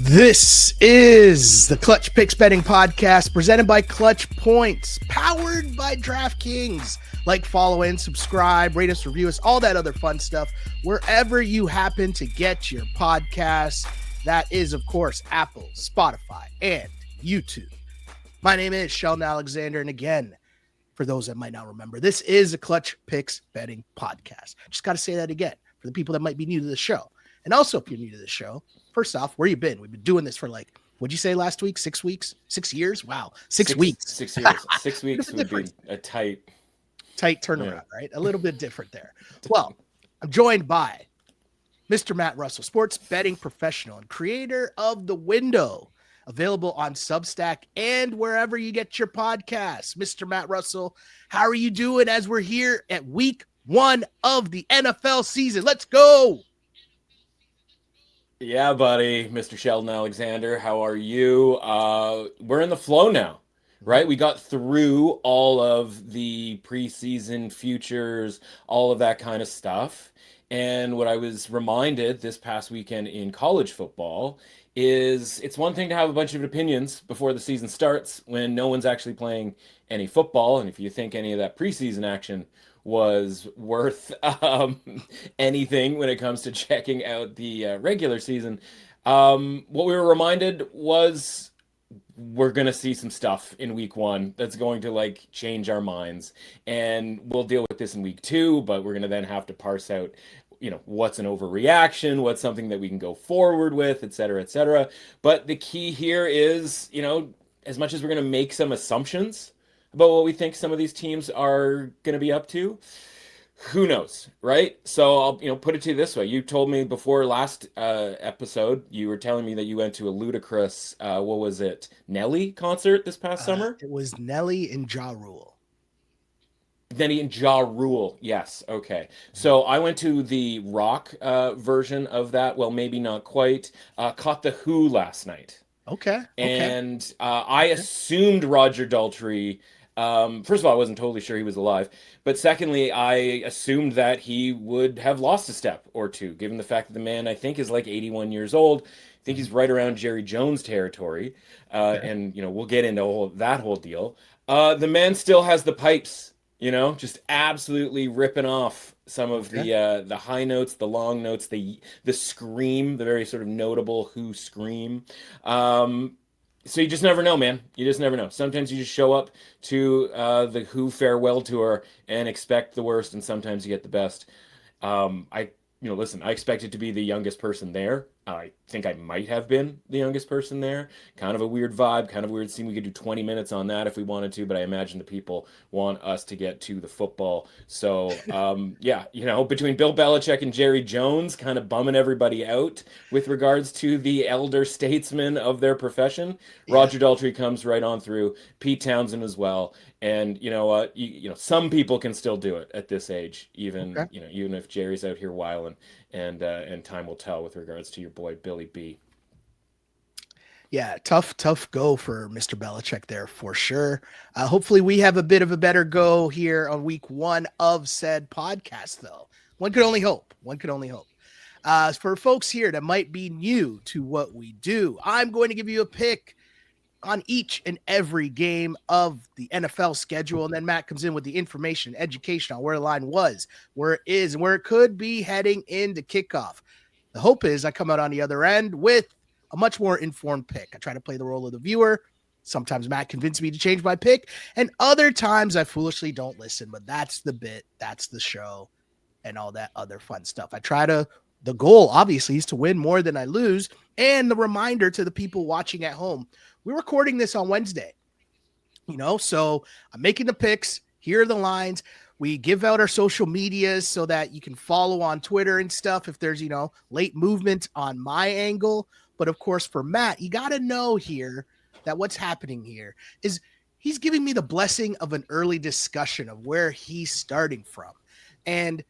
This is the Clutch Picks Betting Podcast presented by ClutchPoints, powered by DraftKings. Like, follow, and subscribe, rate us, review us, all that other fun stuff, wherever you happen to get your podcasts. That is, of course, Apple, Spotify, and YouTube. My name is Sheldon Alexander, and again, for those that might not remember, this is a Clutch Picks Betting Podcast. Just got to say that again for the people that might be new to the show. And also, if you're new to the show, first off, where you been? We've been doing this for what'd you say last week? 6 weeks? 6 years? Wow. Six weeks. 6 years. 6 weeks would be a tight turnaround, right? A little bit different there. Well, I'm joined by Mr. Matt Russell, sports betting professional and creator of The Window, available on Substack and wherever you get your podcasts. Mr. Matt Russell, how are you doing as we're here at week 1 of the NFL season? Let's go. Yeah, buddy, Mr. Sheldon Alexander, how are you? We're in the flow now, right? We got through all of the preseason futures, all of that kind of stuff. And what I was reminded this past weekend in college football is it's one thing to have a bunch of opinions before the season starts when no one's actually playing any football. And if you think any of that preseason action was worth anything when it comes to checking out the regular season, what we were reminded was we're going to see some stuff in week 1 that's going to change our minds, and we'll deal with this in week 2, but we're going to then have to parse out what's an overreaction, what's something that we can go forward with, et cetera, et cetera. But the key here is, as much as we're going to make some assumptions about what we think some of these teams are going to be up to, who knows, right? So I'll put it to you this way. You told me before last episode, you were telling me that you went to a ludicrous, what was it, Nelly concert this past summer? It was Nelly and Ja Rule. Nelly and Ja Rule, yes, okay. So I went to the rock version of that. Well, maybe not quite. Caught the Who last night. Okay. And I assumed Roger Daltrey. First of all, I wasn't totally sure he was alive. But secondly, I assumed that he would have lost a step or two, given the fact that the man, I think, is 81 years old. I think he's right around Jerry Jones territory. And, we'll get into that whole deal. The man still has the pipes, just absolutely ripping off some of the high notes, the long notes, the scream, the very sort of notable Who scream. So you just never know, man. You just never know. Sometimes you just show up to the Who farewell tour and expect the worst, and sometimes you get the best. Listen, I expected to be the youngest person there. I think I might have been the youngest person there. Kind of a weird vibe, kind of weird scene. We could do 20 minutes on that if we wanted to, but I imagine the people want us to get to the football. So, between Bill Belichick and Jerry Jones kind of bumming everybody out with regards to the elder statesmen of their profession, Roger Daltrey comes right on through, Pete Townsend as well. And some people can still do it at this age, even if Jerry's out here wilding, and time will tell with regards to your boy Billy B. Yeah, tough go for Mr. Belichick there for sure. Hopefully we have a bit of a better go here on week 1 of said podcast, though. One could only hope. For folks here that might be new to what we do, I'm going to give you a pick on each and every game of the NFL schedule. And then Matt comes in with the information, education on where the line was, where it is, and where it could be heading into kickoff. The hope is I come out on the other end with a much more informed pick. I try to play the role of the viewer. Sometimes Matt convinced me to change my pick, and other times I foolishly don't listen, but that's the bit, that's the show, and all that other fun stuff. The goal, obviously, is to win more than I lose. And the reminder to the people watching at home, we're recording this on Wednesday, so I'm making the picks. Here are the lines. We give out our social medias so that you can follow on Twitter and stuff if there's, late movement on my angle. But of course, for Matt, you got to know here that what's happening here is he's giving me the blessing of an early discussion of where he's starting from. And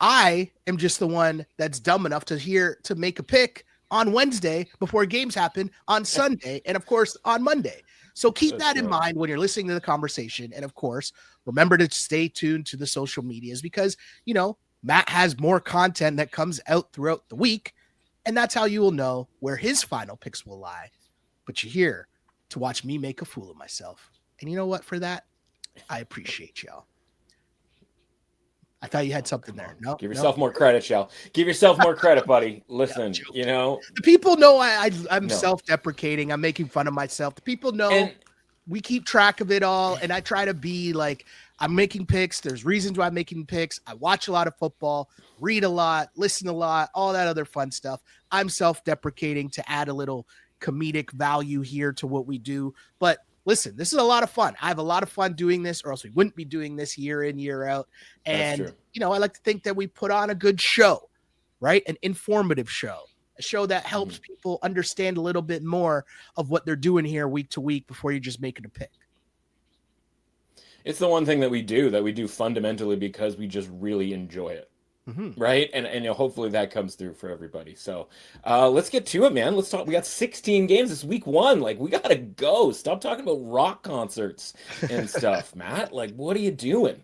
I am just the one that's dumb enough to make a pick on Wednesday before games happen on Sunday and, of course, on Monday. So keep that in mind when you're listening to the conversation. And, of course, remember to stay tuned to the social medias because, Matt has more content that comes out throughout the week And that's how you will know where his final picks will lie. But you're here to watch me make a fool of myself. And you know what? For that, I appreciate y'all. I thought you had something there. No, Give no. yourself more credit, Shell. Give yourself more credit, buddy. Yeah, Listen, the people know I'm no. self-deprecating. I'm making fun of myself. The people know And we keep track of it all, and I try to be like, I'm making picks. There's reasons why I'm making picks. I watch a lot of football, read a lot, listen a lot, all that other fun stuff. I'm self-deprecating to add a little comedic value here to what we do. But listen, this is a lot of fun. I have a lot of fun doing this, or else we wouldn't be doing this year in, year out. that's And, true. I like to think that we put on a good show, right? An informative show, a show that helps people understand a little bit more of what they're doing here week to week before you're just making a pick. It's the one thing that we do fundamentally because we just really enjoy it. Right. And hopefully that comes through for everybody. So let's get to it, man. Let's talk. We got 16 games this week 1. Like, we gotta go. Stop talking about rock concerts and stuff, Matt. Like, what are you doing?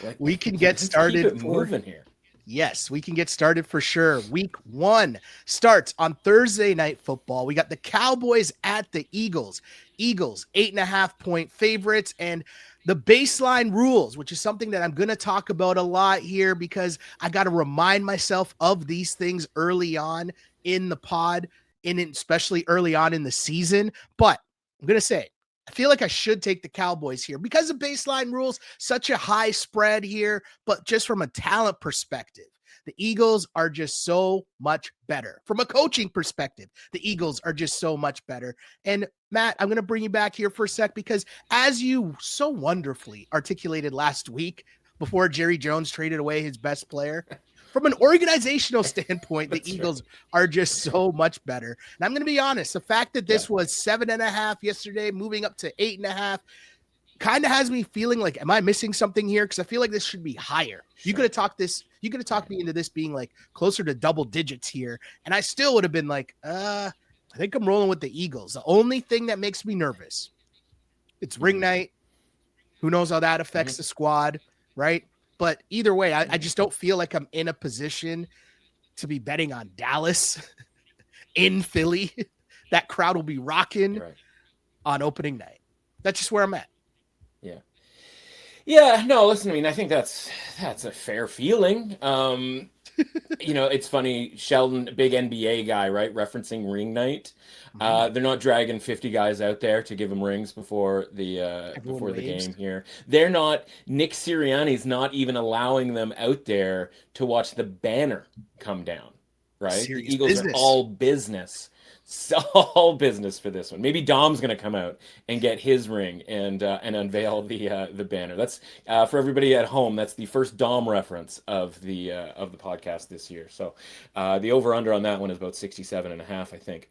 Like, we can get started. Keep it moving here. Yes, we can get started for sure. Week 1 starts on Thursday Night Football. We got the Cowboys at the Eagles. Eagles 8.5-point favorites, and the baseline rules, which is something that I'm going to talk about a lot here because I got to remind myself of these things early on in the pod, especially early on in the season. But I'm going to say, I feel like I should take the Cowboys here because of baseline rules, such a high spread here, but just from a talent perspective, the Eagles are just so much better. From a coaching perspective, the Eagles are just so much better. And Matt, I'm going to bring you back here for a sec because as you so wonderfully articulated last week before Jerry Jones traded away his best player, from an organizational standpoint, the Eagles are just so much better. And I'm going to be honest, the fact that this was 7.5 yesterday, moving up to 8.5, kind of has me feeling like, am I missing something here? Because I feel like this should be higher. You could have talked me into this being like closer to double digits here, and I still would have been like, I think I'm rolling with the Eagles. The only thing that makes me nervous, it's ring night. Who knows how that affects the squad, right? But either way, I just don't feel like I'm in a position to be betting on Dallas in Philly. That crowd will be rocking on opening night. That's just where I'm at. Yeah. Yeah, no, listen, I mean, I think that's a fair feeling. It's funny, Sheldon, big NBA guy, right? Referencing ring night. They're not dragging 50 guys out there to give them rings before the game here. They're not, Nick Sirianni's not even allowing them out there to watch the banner come down, right? Serious the Eagles business. Are all business. All business for this one. Maybe Dom's going to come out and get his ring and unveil the banner. That's for everybody at home. That's the first Dom reference of the podcast this year. So the over under on that one is about 67.5, I think.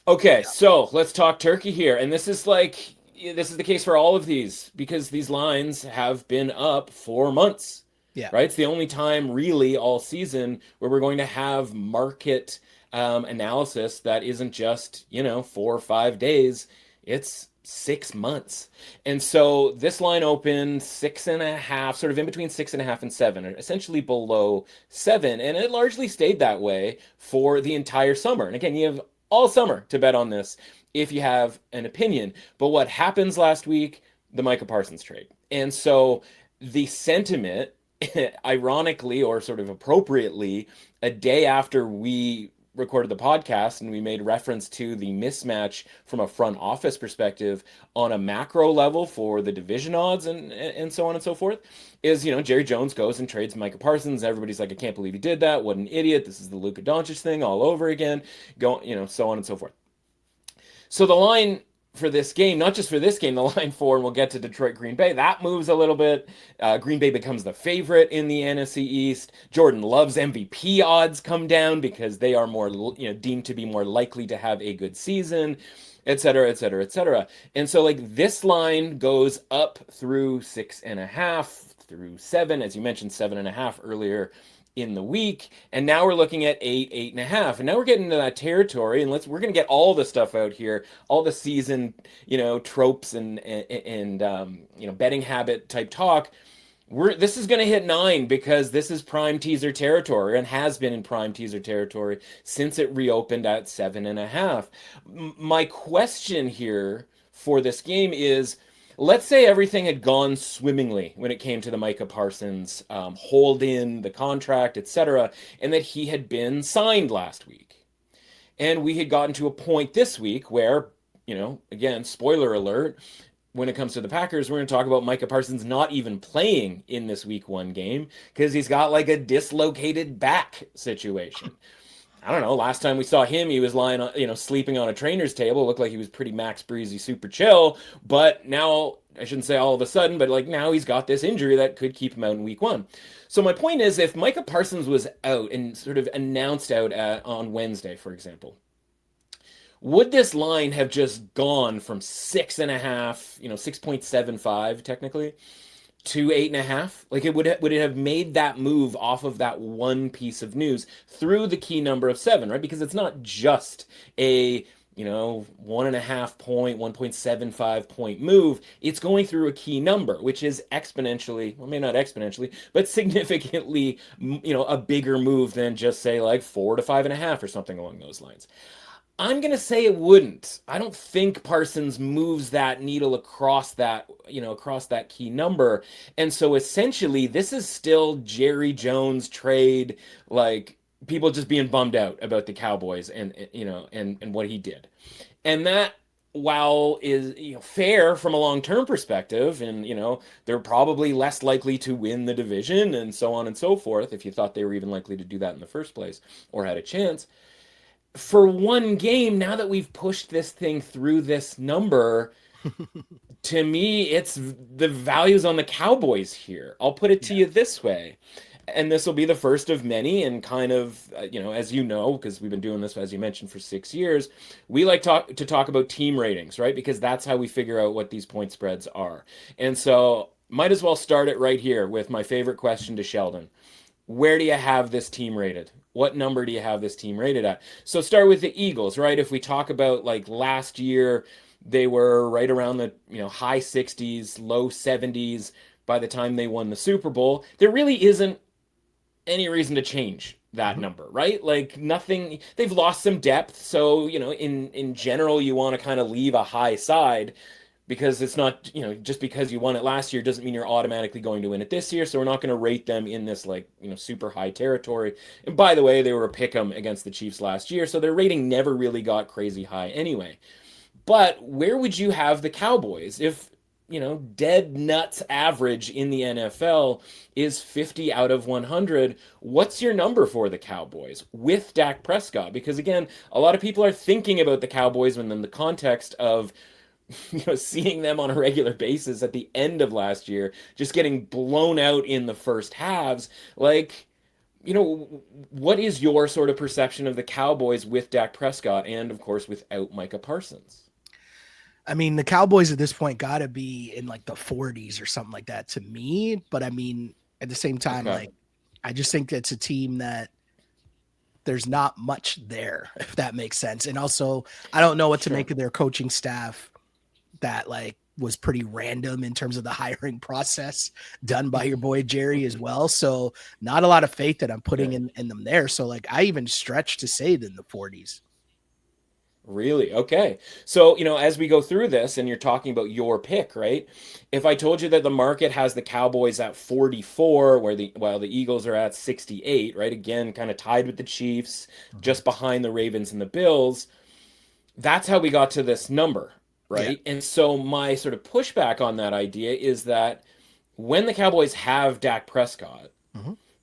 Okay, so let's talk turkey here, and this is the case for all of these because these lines have been up for months. Yeah, right. It's the only time really all season where we're going to have market analysis that isn't just 4 or 5 days. It's 6 months. And so this line opened 6.5, sort of in between 6.5 and 7, or essentially below 7, and it largely stayed that way for the entire summer. And again, you have all summer to bet on this if you have an opinion. But what happens last week? The Micah Parsons trade. And so the sentiment, ironically or sort of appropriately, a day after we recorded the podcast and we made reference to the mismatch from a front office perspective on a macro level for the division odds and so on and so forth, is Jerry Jones goes and trades Micah Parsons. Everybody's like, I can't believe he did that. What an idiot. This is the Luka Doncic thing all over again. So on and so forth. So the line for this game, not just for this game, the line for, and we'll get to Detroit Green Bay, that moves a little bit. Green Bay becomes the favorite in the NFC East. Jordan Love's MVP odds come down because they are more deemed to be more likely to have a good season, et cetera, et cetera, et cetera. And so this line goes up through 6.5, through 7, as you mentioned, 7.5 earlier in the week, and now we're looking at 8.5, and now we're getting into that territory, and we're going to get all the stuff out here, all the season tropes and betting habit type talk. This is going to hit 9 because this is prime teaser territory and has been in prime teaser territory since it reopened at 7.5. My question here for this game is, let's say everything had gone swimmingly when it came to the Micah Parsons hold in the contract, etc., and that he had been signed last week. And we had gotten to a point this week where, again, spoiler alert, when it comes to the Packers, we're going to talk about Micah Parsons not even playing in this week 1 game because he's got like a dislocated back situation. I don't know. Last time we saw him, he was lying on, sleeping on a trainer's table. It looked like he was pretty Max Breezy, super chill. But now, I shouldn't say all of a sudden, but like now he's got this injury that could keep him out in week 1. So my point is, if Micah Parsons was out and sort of announced out on Wednesday, for example, would this line have just gone from 6.5, 6.75 technically, to 8.5? Like would it have made that move off of that one piece of news through the key number of 7, right? Because it's not just a 1.5 point, 1.75 point move. It's going through a key number, which is exponentially, well, maybe not exponentially, but significantly, a bigger move than just say like 4 to 5.5 or something along those lines. I'm going to say it wouldn't. I don't think Parsons moves that needle across that key number. And so essentially this is still Jerry Jones trade, like people just being bummed out about the Cowboys and what he did. And that, while is fair from a long-term perspective, and they're probably less likely to win the division and so on and so forth if you thought they were even likely to do that in the first place or had a chance. For 1 game, now that we've pushed this thing through this number, to me, it's the values on the Cowboys here. I'll put it to you this way, and this will be the first of many, and kind of, as you know, because we've been doing this, as you mentioned, for 6 years, we like to talk about team ratings, right? Because that's how we figure out what these point spreads are. And so might as well start it right here with my favorite question to Sheldon. Where do you have this team rated? What number do you have this team rated at? So start with the Eagles, right? If we talk about like last year, they were right around the high 60s, low 70s by the time they won the Super Bowl. There really isn't any reason to change that number, right? Like nothing. They've lost some depth, so in general, you want to kind of leave a high side, because it's not, just because you won it last year doesn't mean you're automatically going to win it this year. So we're not going to rate them in this super high territory. And by the way, they were a pick'em against the Chiefs last year, so their rating never really got crazy high anyway. But where would you have the Cowboys if, dead nuts average in the NFL is 50 out of 100? What's your number for the Cowboys with Dak Prescott? Because again, a lot of people are thinking about the Cowboys within the context of seeing them on a regular basis at the end of last year, just getting blown out in the first halves. Like, what is your sort of perception of the Cowboys with Dak Prescott and, of course, without Micah Parsons? I mean, the Cowboys at this point got to be in like the 40s or something like that to me. But I mean, at the same time, like, I just think it's a team that there's not much there, if that makes sense. And also, I don't know what to make of their coaching staff. That like was pretty random in terms of the hiring process done by your boy Jerry as well. So not a lot of faith that I'm putting in them there. So like I even stretch to say it in the 40s. Really? Okay. So, as we go through this and you're talking about your pick, right? If I told you that the market has the Cowboys at 44, while the Eagles are at 68, right? Again, kind of tied with the Chiefs, just behind the Ravens and the Bills. That's how we got to this number. Right. Yeah. And so my sort of pushback on that idea is that when the Cowboys have Dak Prescott,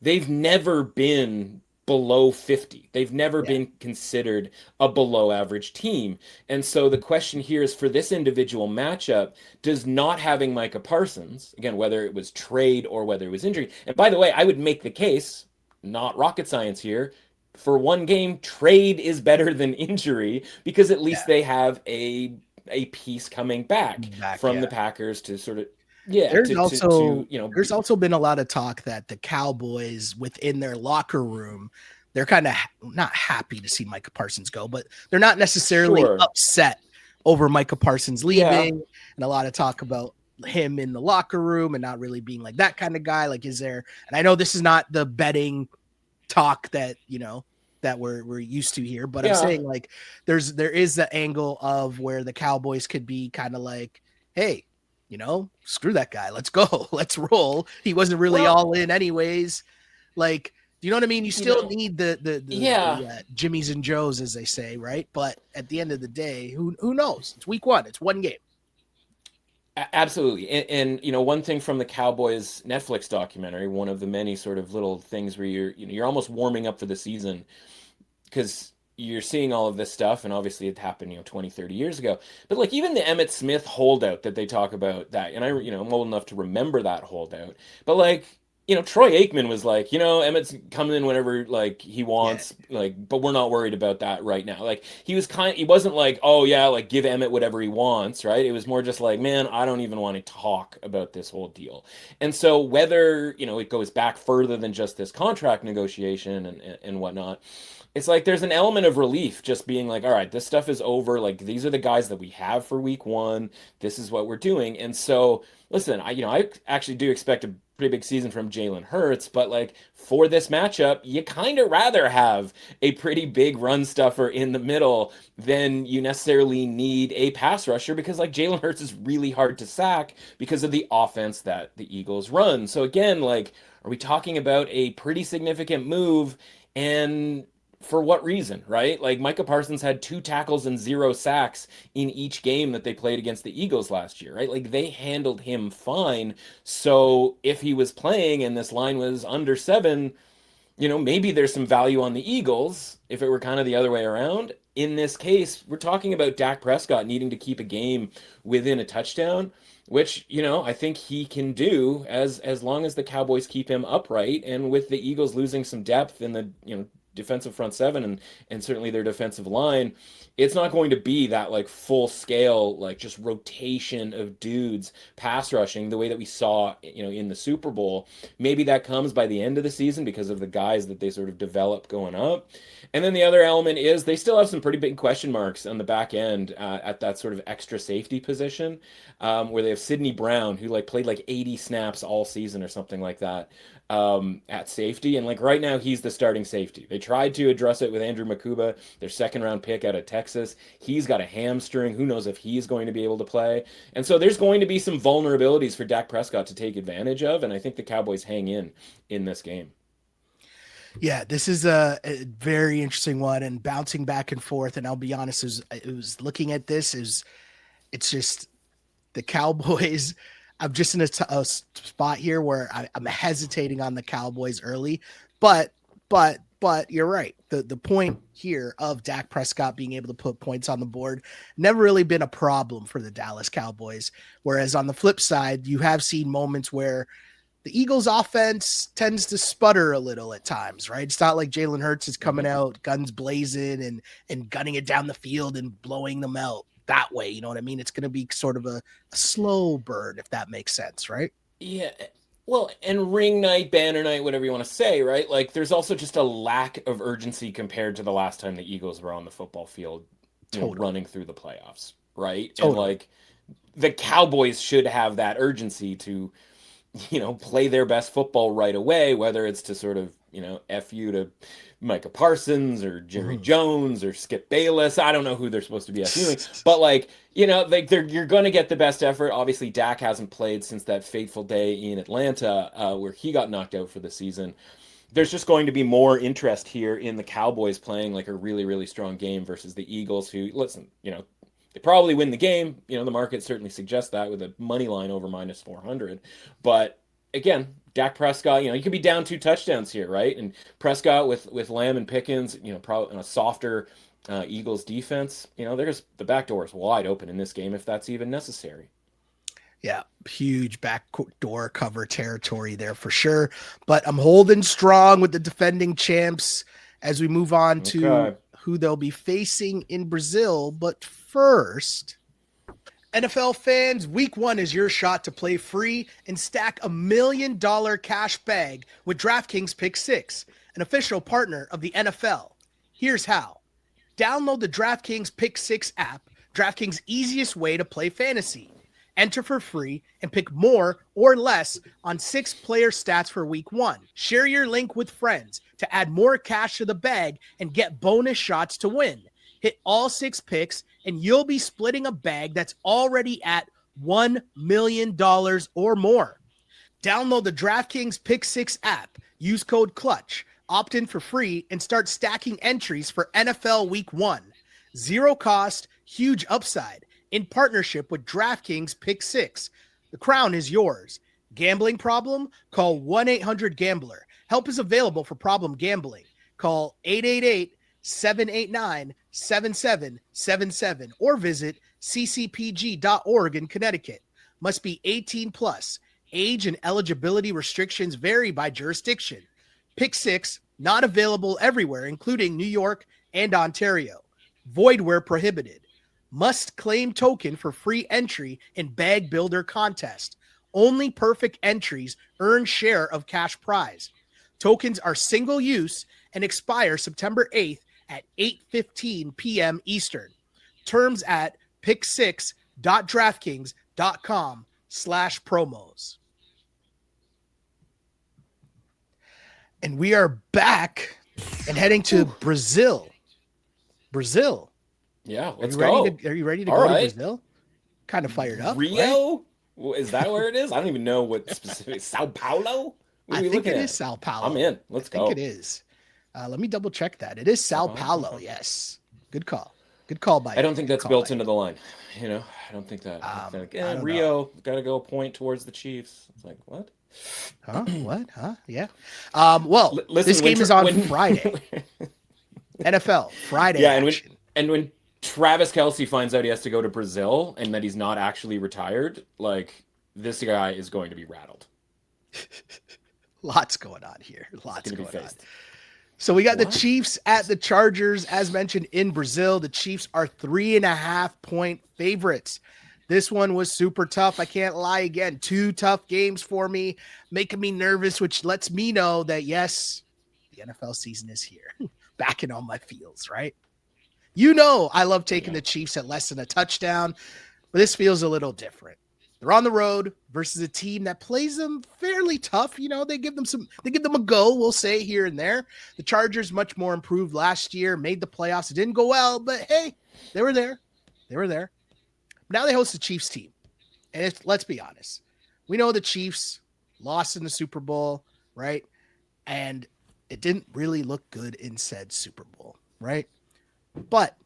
they've never been below 50. They've never been considered a below average team. And so the question here is, for this individual matchup, does not having Micah Parsons, again, whether it was trade or whether it was injury. And by the way, I would make the case, not rocket science here, for 1 game, trade is better than injury, because at least they have a piece coming back from the Packers to sort of there's also been a lot of talk that the Cowboys within their locker room, they're kind of not happy to see Micah Parsons go, but they're not necessarily upset over Micah Parsons leaving. And a lot of talk about him in the locker room and not really being like that kind of guy? Like, is there, and I know this is not the betting talk that, that we're used to here, but I'm Yeah, saying like there is the angle of where the Cowboys could be kind of like, hey, screw that guy. Let's go. Let's roll. He wasn't really well, all in anyways. Like, do you know what I mean? You you still know, need the yeah. Jimmies and Joes, as they say, right? But at the end of the day, who knows? It's week one. It's one game. Absolutely. And one thing from the Cowboys Netflix documentary, one of the many sort of little things where you're almost warming up for the season because you're seeing all of this stuff, and obviously it happened 20, 30 years ago. But like even the Emmett Smith holdout that they talk about, that, and I'm old enough to remember that holdout. But like, Troy Aikman was like, Emmett's coming in whenever like he Yeah. wants, like, but we're not worried about that right now. Like he wasn't like, oh yeah, like give Emmett whatever he wants, right? It was more just like, man, I don't even want to talk about this whole deal. And so whether, it goes back further than just this contract negotiation and whatnot, it's like there's an element of relief just being like, all right, this stuff is over. Like these are the guys that we have for week one. This is what we're doing. And so, listen, I actually do expect a pretty big season from Jalen Hurts, but like for this matchup, you kind of rather have a pretty big run stuffer in the middle than you necessarily need a pass rusher, because like Jalen Hurts is really hard to sack because of the offense that the Eagles run. So again, like, are we talking about a pretty significant move? And for what reason, right? Like Micah Parsons had 2 tackles and 0 sacks in each game that they played against the Eagles last year, right? Like they handled him fine. So if he was playing and this line was under 7, maybe there's some value on the Eagles if it were kind of the other way around. In this case, we're talking about Dak Prescott needing to keep a game within a touchdown, which, I think he can do as long as the Cowboys keep him upright, and with the Eagles losing some depth in the, defensive front seven and certainly their defensive line, it's not going to be that like full scale like just rotation of dudes pass rushing the way that we saw in the Super Bowl. Maybe that comes by the end of the season because of the guys that they sort of develop going up. And then the other element is they still have some pretty big question marks on the back end at that sort of extra safety position, where they have Sidney Brown, who like played like 80 snaps all season or something like that, at safety. And like right now, he's the starting safety. They tried to address it with Andrew Makuba, their second round pick out of Texas. He's got a hamstring. Who knows if he's going to be able to play? And so there's going to be some vulnerabilities for Dak Prescott to take advantage of. And I think the Cowboys hang in this game. Yeah, this is a very interesting one, and bouncing back and forth. And I'll be honest, it was looking at this is it's just the Cowboys. I'm just in a spot here where I'm hesitating on the Cowboys early, but you're right. The point here of Dak Prescott being able to put points on the board never really been a problem for the Dallas Cowboys. Whereas on the flip side, you have seen moments where the Eagles offense tends to sputter a little at times, right? It's not like Jalen Hurts is coming out guns blazing and gunning it down the field and blowing them out that way. You know what I mean? It's going to be sort of a slow burn, if that makes sense, right? Yeah. Well, and ring night, banner night, whatever you want to say, right? Like, there's also just a lack of urgency compared to the last time the Eagles were on the football field, Totally. running through the playoffs, right? And Totally. like, the Cowboys should have that urgency to, play their best football right away, whether it's to sort of, F you to Micah Parsons or Jerry Mhm. Jones or Skip Bayless. I don't know who they're supposed to be FUing, but like, like you're going to get the best effort. Obviously, Dak hasn't played since that fateful day in Atlanta, where he got knocked out for the season. There's just going to be more interest here in the Cowboys playing like a really, really strong game versus the Eagles, who, listen, they probably win the game. The market certainly suggests that with a money line over minus 400. But again, Dak Prescott, you could be down 2 touchdowns here, right? And Prescott with Lamb and Pickens, probably in a softer Eagles defense, there's the back door is wide open in this game if that's even necessary. Yeah, huge backdoor cover territory there for sure. But I'm holding strong with the defending champs as we move on to Okay. who they'll be facing in Brazil. But first, NFL fans, week one is your shot to play free and stack $1 million cash bag with DraftKings Pick Six, an official partner of the NFL. Here's how. Download the DraftKings Pick Six app, DraftKings' easiest way to play fantasy. Enter for free and pick more or less on 6 player stats for week 1. Share your link with friends to add more cash to the bag and get bonus shots to win. Hit all 6 picks and you'll be splitting a bag that's already at $1 million or more. Download the DraftKings Pick 6 app, use code CLUTCH, opt in for free, and start stacking entries for NFL Week 1. Zero cost, huge upside. In partnership with DraftKings Pick 6. The crown is yours. Gambling problem? Call 1-800-GAMBLER. Help is available for problem gambling. Call 888-789-7777 or visit ccpg.org in Connecticut. Must be 18 plus. Age and eligibility restrictions vary by jurisdiction. Pick 6, not available everywhere, including New York and Ontario. Void where prohibited. Must claim token for free entry in Bag Builder contest. Only perfect entries earn share of cash prize. Tokens are single use and expire September 8th at 8:15 p.m. Eastern. Terms at pick6.draftkings.com/promos. And we are back and heading to Brazil. Yeah, let's go. Are you ready to go to Brazil? Kind of fired up. Rio? Right? Is that where it is? I don't even know what specific. Sao Paulo? I think it is Sao Paulo. I'm in. Let's go. I think it is. Let me double check that. It is Sao Paulo. Yes. Good call. Good call by you. I don't think that's built into the line. You know, I don't think that. Rio got to go a point towards the Chiefs. It's like, what? Huh? What? Huh? Yeah. Well, listen, this game is on Friday. NFL Friday. Yeah, and when Travis Kelce finds out he has to go to Brazil and that he's not actually retired, like, this guy is going to be rattled. Lots going on here. Lots going on. So we got the Chiefs at the Chargers, as mentioned, in Brazil. The Chiefs are 3.5-point favorites. This one was super tough. I can't lie again. 2 tough games for me, making me nervous, which lets me know that, yes, the NFL season is here. Back in all my feels, right? You know I love taking the Chiefs at less than a touchdown, but this feels a little different. They're on the road versus a team that plays them fairly tough. You know, they give them a go, we'll say, here and there. The Chargers much more improved last year, made the playoffs. It didn't go well, but hey, they were there. Now they host the Chiefs team. And let's be honest. We know the Chiefs lost in the Super Bowl, right? And it didn't really look good in said Super Bowl, right? But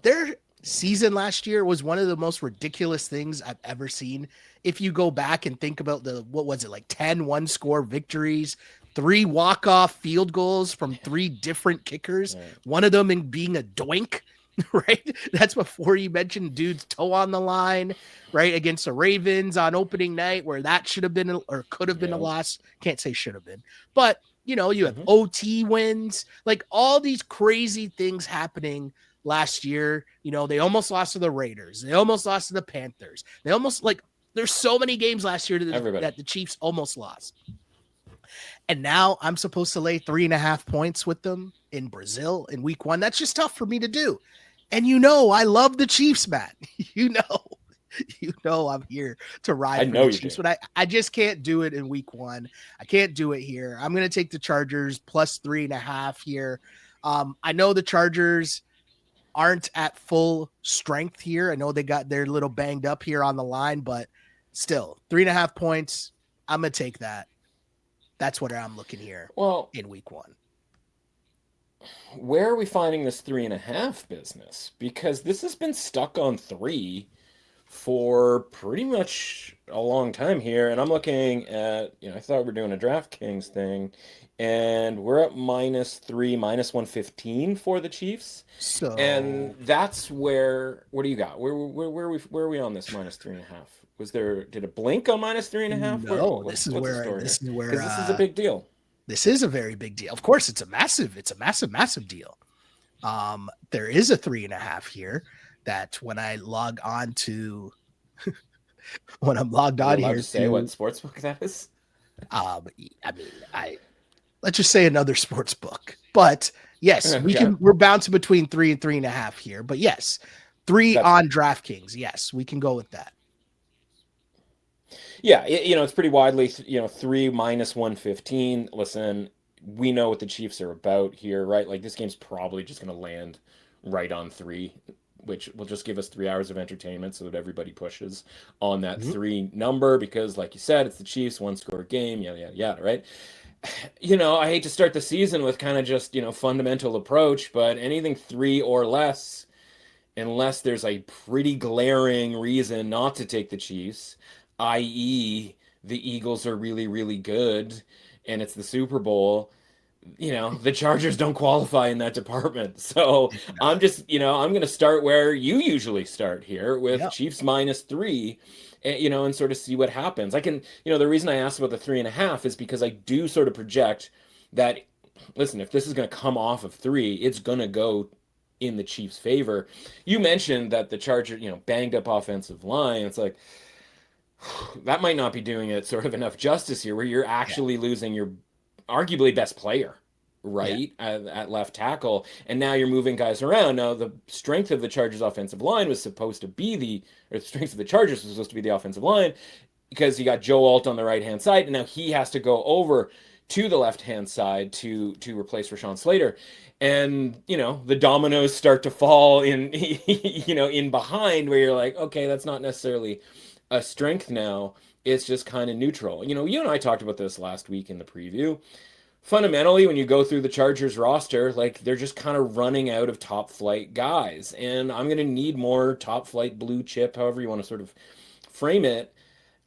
their season last year was one of the most ridiculous things I've ever seen. If you go back and think about 10 one-score victories, 3 walk-off field goals from 3 different kickers, one of them being a doink, right? That's before you mentioned dude's toe on the line, right? Against the Ravens on opening night, where that should have been or could have been a loss. Can't say should have been, but you know, you have OT wins, like all these crazy things happening last year. You know, they almost lost to the Raiders. They almost lost to the Panthers. They almost, like, there's so many games last year that the Chiefs almost lost. And now I'm supposed to lay 3.5 points with them in Brazil in week 1. That's just tough for me to do. And you know, I love the Chiefs, Matt. You know I'm here to ride for the Chiefs, but I just can't do it in week 1. I can't do it here. I'm going to take the Chargers plus 3.5 here. I know the Chargers aren't at full strength here. I know they're a little banged up here on the line, but still 3.5 points. I'm going to take that. That's what I'm looking here in week 1. Where are we finding this 3.5 business? Because this has been stuck on 3 for pretty much a long time here. And I'm looking at, I thought we were doing a DraftKings thing, and we're at -3, -115 for the Chiefs. So, and that's where, what do you got? Where are we on this -3.5? Did it blink on -3.5? No, this is where, because this is a big deal. This is a very big deal. Of course, it's a massive deal. There is a 3.5 here that when I log on to, when I'm logged on here, to say what sportsbook that is. Let's just say another sports book. But yes, we're bouncing between 3 and 3.5 here. But yes, 3 on DraftKings. Yes, we can go with that. Yeah, it's pretty widely, 3 minus 115. Listen, we know what the Chiefs are about here, right? Like this game's probably just going to land right on 3, which will just give us 3 hours of entertainment so that everybody pushes on that Mhm. 3 number because, like you said, it's the Chiefs, one score game, yada, yada, yada, right? I hate to start the season with kind of just, fundamental approach, but anything 3 or less, unless there's a pretty glaring reason not to take the Chiefs, i.e., the Eagles are really, really good and it's the Super Bowl, the Chargers don't qualify in that department. So I'm just, I'm going to start where you usually start here with Yeah. Chiefs minus 3, and sort of see what happens. I can, the reason I asked about the 3.5 is because I do sort of project that, listen, if this is going to come off of 3, it's going to go in the Chiefs' favor. You mentioned that the Chargers, banged up offensive line. It's like, that might not be doing it sort of enough justice here, where you're Yeah. actually losing your arguably best player, Yeah. right, at left tackle, and now you're moving guys around. Now the strength of the Chargers' offensive line was supposed to be or the strength of the Chargers was supposed to be the offensive line, because you got Joe Alt on the right hand side, and now he has to go over to the left hand side to replace Rashawn Slater. And the dominoes start to fall in in behind, where you're like, okay, that's not necessarily a strength now. It's just kind of neutral. You and I talked about this last week in the preview. Fundamentally, when you go through the Chargers roster, like they're just kind of running out of top flight guys. And I'm going to need more top flight blue chip, however you want to sort of frame it.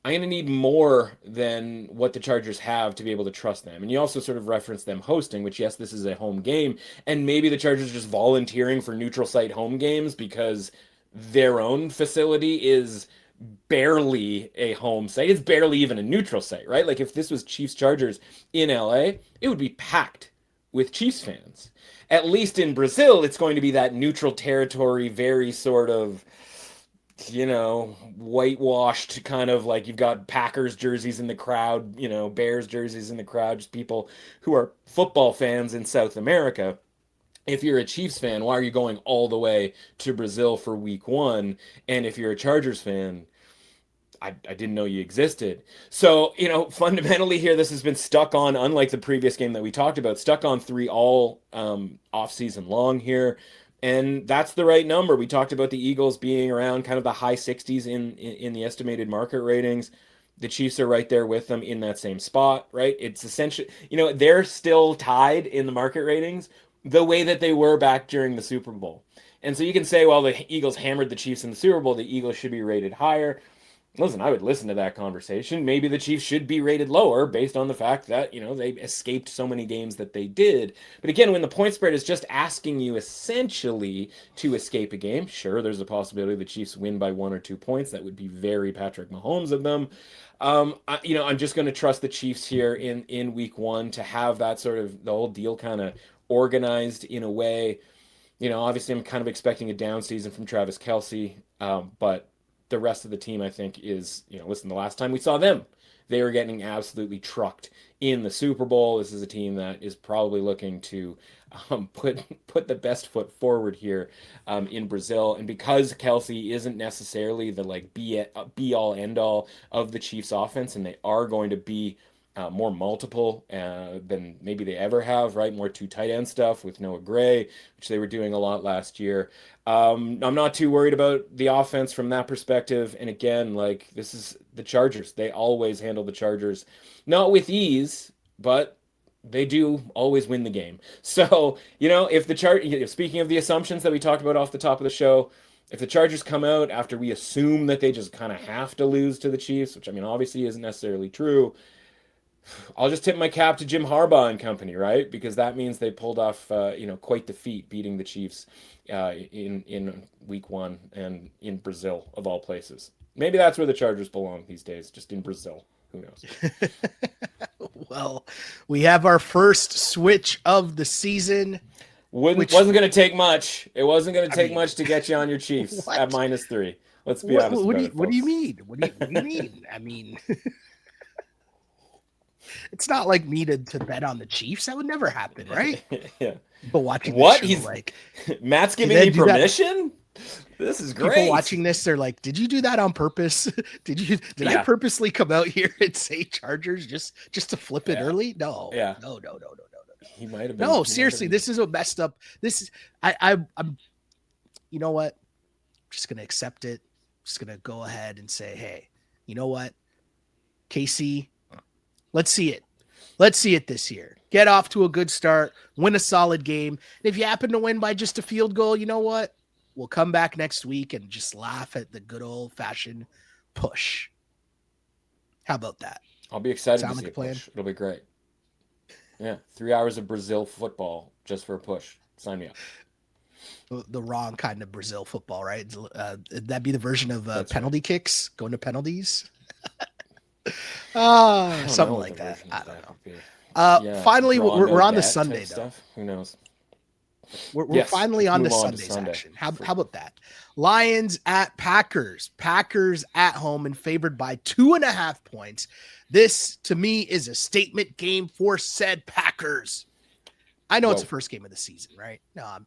I'm going to need more than what the Chargers have to be able to trust them. And you also sort of referenced them hosting, which, yes, this is a home game. And maybe the Chargers are just volunteering for neutral site home games because their own facility is barely a home site. It's barely even a neutral site, right? Like if this was Chiefs Chargers in LA, it would be packed with Chiefs fans. At least in Brazil, it's going to be that neutral territory, very sort of, whitewashed, kind of like you've got Packers jerseys in the crowd, Bears jerseys in the crowd, just people who are football fans in South America. If you're a Chiefs fan, why are you going all the way to Brazil for week 1? And if you're a Chargers fan, I didn't know you existed. So, fundamentally here, this has been stuck on, unlike the previous game that we talked about, stuck on 3 all off season long here. And that's the right number. We talked about the Eagles being around kind of the high 60s in the estimated market ratings. The Chiefs are right there with them in that same spot, right? It's essentially, they're still tied in the market ratings the way that they were back during the Super Bowl. And so you can say, well, the Eagles hammered the Chiefs in the Super Bowl, the Eagles should be rated higher. Listen, I would listen to that conversation. Maybe the Chiefs should be rated lower based on the fact that, they escaped so many games that they did. But again, when the point spread is just asking you essentially to escape a game, sure, there's a possibility the Chiefs win by 1 or 2 points. That would be very Patrick Mahomes of them. I'm just going to trust the Chiefs here in week 1 to have that sort of the whole deal kind of organized in a way. Obviously, I'm kind of expecting a down season from Travis Kelce, but the rest of the team, I think, is, listen, the last time we saw them, they were getting absolutely trucked in the Super Bowl. This is a team that is probably looking to put the best foot forward here in Brazil. And because Kelsey isn't necessarily the like be all end all of the Chiefs offense, and they are going to be more multiple than maybe they ever have, right? More 2 tight end stuff with Noah Gray, which they were doing a lot last year. I'm not too worried about the offense from that perspective. And again, like this is the Chargers. They always handle the Chargers, not with ease, but they do always win the game. So, if speaking of the assumptions that we talked about off the top of the show, if the Chargers come out after we assume that they just kind of have to lose to the Chiefs, which I mean, obviously isn't necessarily true, I'll just tip my cap to Jim Harbaugh and company, right? Because that means they pulled off, quite the feat, beating the Chiefs in week 1 and in Brazil of all places. Maybe that's where the Chargers belong these days, just in Brazil. Who knows? Well, we have our first switch of the season. Wasn't going to take much. It wasn't going to take much to get you on your Chiefs what? at -3. Let's be honest about it, folks. What do you mean? What do you mean? I mean, it's not like me to bet on the Chiefs. That would never happen, right? Yeah. But watching what the show, he's like Matt's giving me permission. This is People great. watching this, they're like, "Did you do that on purpose? Did I Yeah. purposely come out here and say Chargers just to flip it Yeah. early? No, Yeah. no, no, no, no, no, He might have no. been. No, He might have seriously, been. this is a messed up. This is I'm. You know what? I'm just gonna accept it. Just gonna go ahead and say, hey, you know what, KC, let's see it. Let's see it this year. Get off to a good start, win a solid game. And if you happen to win by just a field goal, you know what? We'll come back next week and just laugh at the good old fashioned push. How about that? I'll be excited to Sound see like a a plan? push. It'll be great. Yeah. 3 hours of Brazil football just for a push. Sign me up. The wrong kind of Brazil football, right? That'd be the version of That's right. penalty kicks, going to penalties. I don't know Something what the like that. version I of don't that know. would be. Yeah, Finally, draw we're no on the bet Sunday type though. stuff. Who knows? We're Yes, finally let's on move to on to Sunday's Sunday. action. How about that? Lions at Packers. Packers at home and favored by 2.5 points. This, to me, is a statement game for said Packers. I know it's the Whoa. first game of the season, right? No,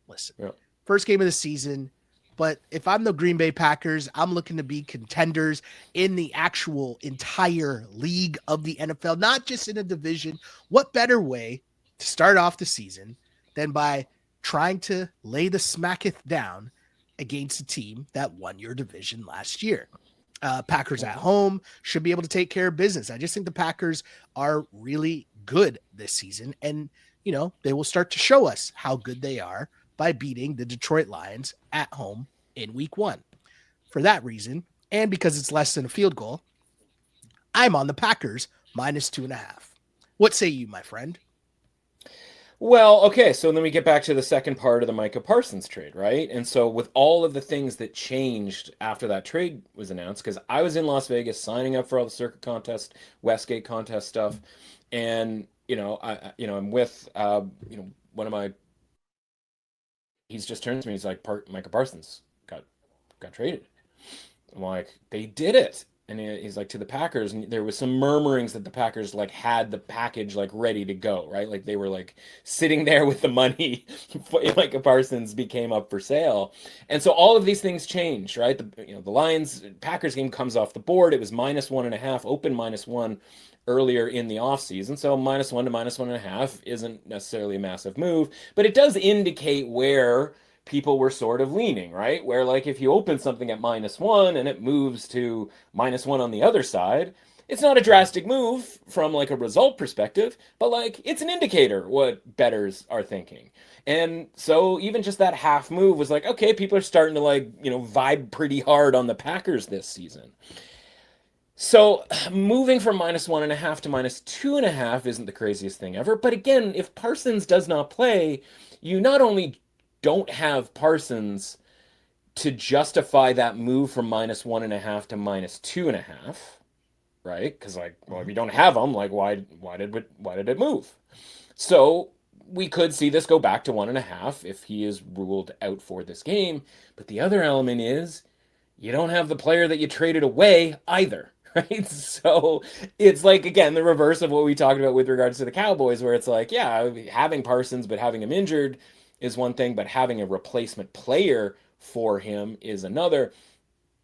listen. Yeah. First game of the season. But if I'm the Green Bay Packers, I'm looking to be contenders in the actual entire league of the NFL, not just in a division. What better way to start off the season than by trying to lay the smacketh down against a team that won your division last year? Packers at home should be able to take care of business. I just think the Packers are really good this season, and they will start to show us how good they are by beating the Detroit Lions at home in week 1. For that reason, and because it's less than a field goal, I'm on the Packers minus 2.5. What say you, my friend? Well, okay, so then we get back to the second part of the Micah Parsons trade, right? And so with all of the things that changed after that trade was announced, because I was in Las Vegas signing up for all the circuit contest, Westgate contest stuff, and I'm with one of my. He's just turned to me. He's like, Micah Parsons got traded. I'm like, they did it. And he's like, to the Packers. And there was some murmurings that the Packers like had the package like ready to go, right? Like they were like sitting there with the money. Like Parsons became up for sale. And so all of these things changed, right? The Lions Packers game comes off the board. It was -1.5, open -1 earlier in the offseason. So -1 to -1.5 isn't necessarily a massive move, but it does indicate where people were sort of leaning, right? Where like if you open something at -1 and it moves to -1 on the other side, it's not a drastic move from like a result perspective, but like it's an indicator what bettors are thinking. And so even just that half move was like, okay, people are starting to like, vibe pretty hard on the Packers this season. So moving from -1.5 to -2.5 isn't the craziest thing ever. But again, if Parsons does not play, you not only don't have Parsons to justify that move from -1.5 to -2.5, right? Because like, well, if you don't have them, like, why did it move? So we could see this go back to 1.5 if he is ruled out for this game. But the other element is you don't have the player that you traded away either. Right. So it's like, again, the reverse of what we talked about with regards to the Cowboys, where it's like, yeah, having Parsons, but having him injured is one thing, but having a replacement player for him is another.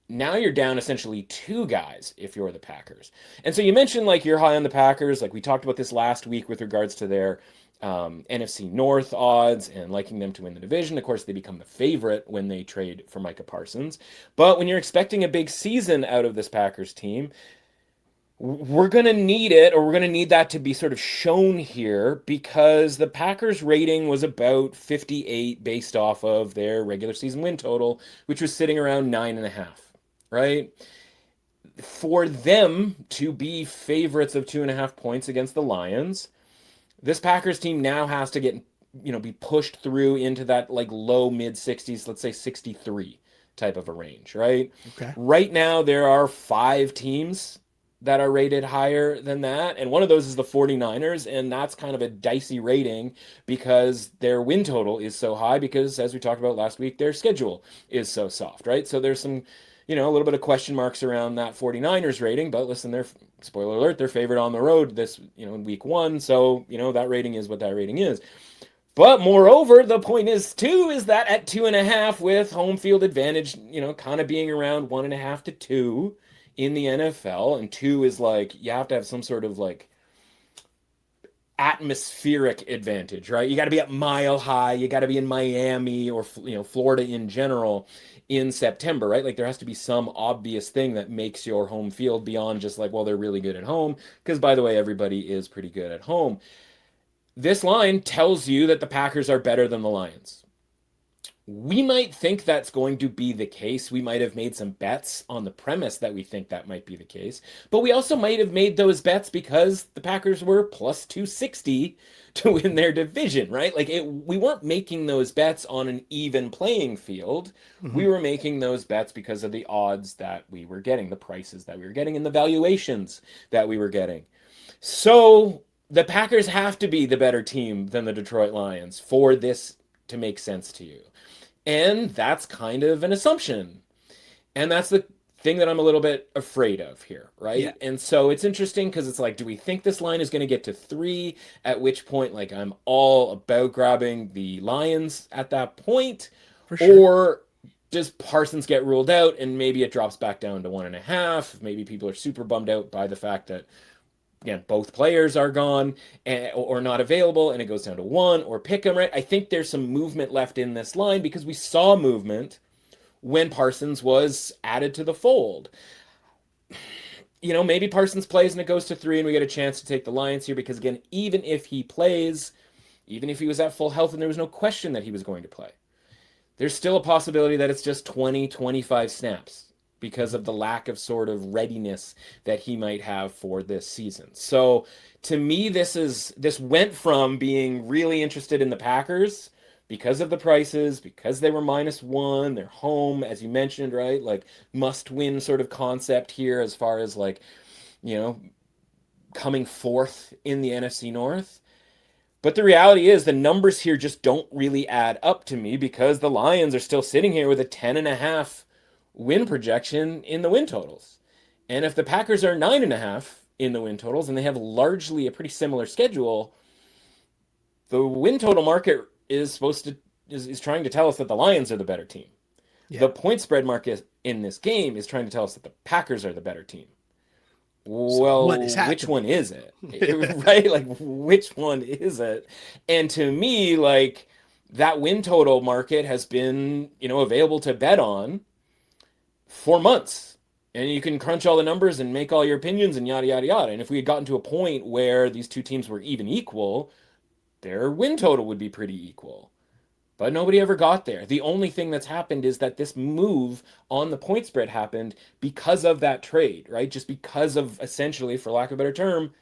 Now you're down essentially two guys if you're the Packers. And so you mentioned like you're high on the Packers. Like we talked about this last week with regards to their NFC North odds and liking them to win the division. Of course, they become the favorite when they trade for Micah Parsons. But when you're expecting a big season out of this Packers team, we're going to need it, or we're going to need that to be sort of shown here because the Packers rating was about 58 based off of their regular season win total, which was sitting around 9.5, right? For them to be favorites of 2.5 points against the Lions, this Packers team now has to get, be pushed through into that like low mid 60s, let's say 63 type of a range, right? Okay. Right now, there are 5 teams that are rated higher than that. And one of those is the 49ers. And that's kind of a dicey rating because their win total is so high because, as we talked about last week, their schedule is so soft, right? So there's some, a little bit of question marks around that 49ers rating. But listen, they're, spoiler alert, they're favored on the road this, in week 1. So, that rating is what that rating is. But moreover, the point is too is that at 2.5 with home field advantage, kind of being around 1.5 to 2 in the NFL, and 2 is like you have to have some sort of like atmospheric advantage, right? You got to be at Mile High, you got to be in Miami or Florida in general in September, right? Like there has to be some obvious thing that makes your home field beyond just like, well, they're really good at home, because by the way, everybody is pretty good at home. This line tells you that the Packers are better than the Lions. We might think that's going to be the case. We might have made some bets on the premise that we think that might be the case. But we also might have made those bets because the Packers were plus 260 to win their division, right? Like we weren't making those bets on an even playing field. Mm-hmm. We were making those bets because of the odds that we were getting, the prices that we were getting, and the valuations that we were getting. So the Packers have to be the better team than the Detroit Lions for this to make sense to you. And that's kind of an assumption. And that's the thing that I'm a little bit afraid of here, right? Yeah, And so it's interesting because it's like, do we think this line is going to get to 3? At which point, like, I'm all about grabbing the Lions at that point. for sure. Or does Parsons get ruled out and maybe it drops back down to 1.5? Maybe people are super bummed out by the fact that, again, both players are gone or not available, and it goes down to 1, or pick them, right? I think there's some movement left in this line because we saw movement when Parsons was added to the fold. Maybe Parsons plays and it goes to 3 and we get a chance to take the Lions here because, again, even if he plays, even if he was at full health and there was no question that he was going to play, there's still a possibility that it's just 20, 25 snaps because of the lack of sort of readiness that he might have for this season. So to me, this went from being really interested in the Packers because of the prices, because they were -1, they're home, as you mentioned, right? Like must-win sort of concept here as far as like, you know, coming fourth in the NFC North. But the reality is the numbers here just don't really add up to me because the Lions are still sitting here with a 10.5 win projection in the win totals. And if the Packers are 9.5 in the win totals and they have largely a pretty similar schedule, the win total market is trying to tell us that the Lions are the better team. Yeah. The point spread market in this game is trying to tell us that the Packers are the better team. So what is Well, which one happening? is it? Right? Like, which one is it? And to me, like, that win total market has been, available to bet on for months. And you can crunch all the numbers and make all your opinions and yada, yada, yada. And if we had gotten to a point where these two teams were even equal, their win total would be pretty equal. But nobody ever got there. The only thing that's happened is that this move on the point spread happened because of that trade, right? Just because of essentially, for lack of a better term,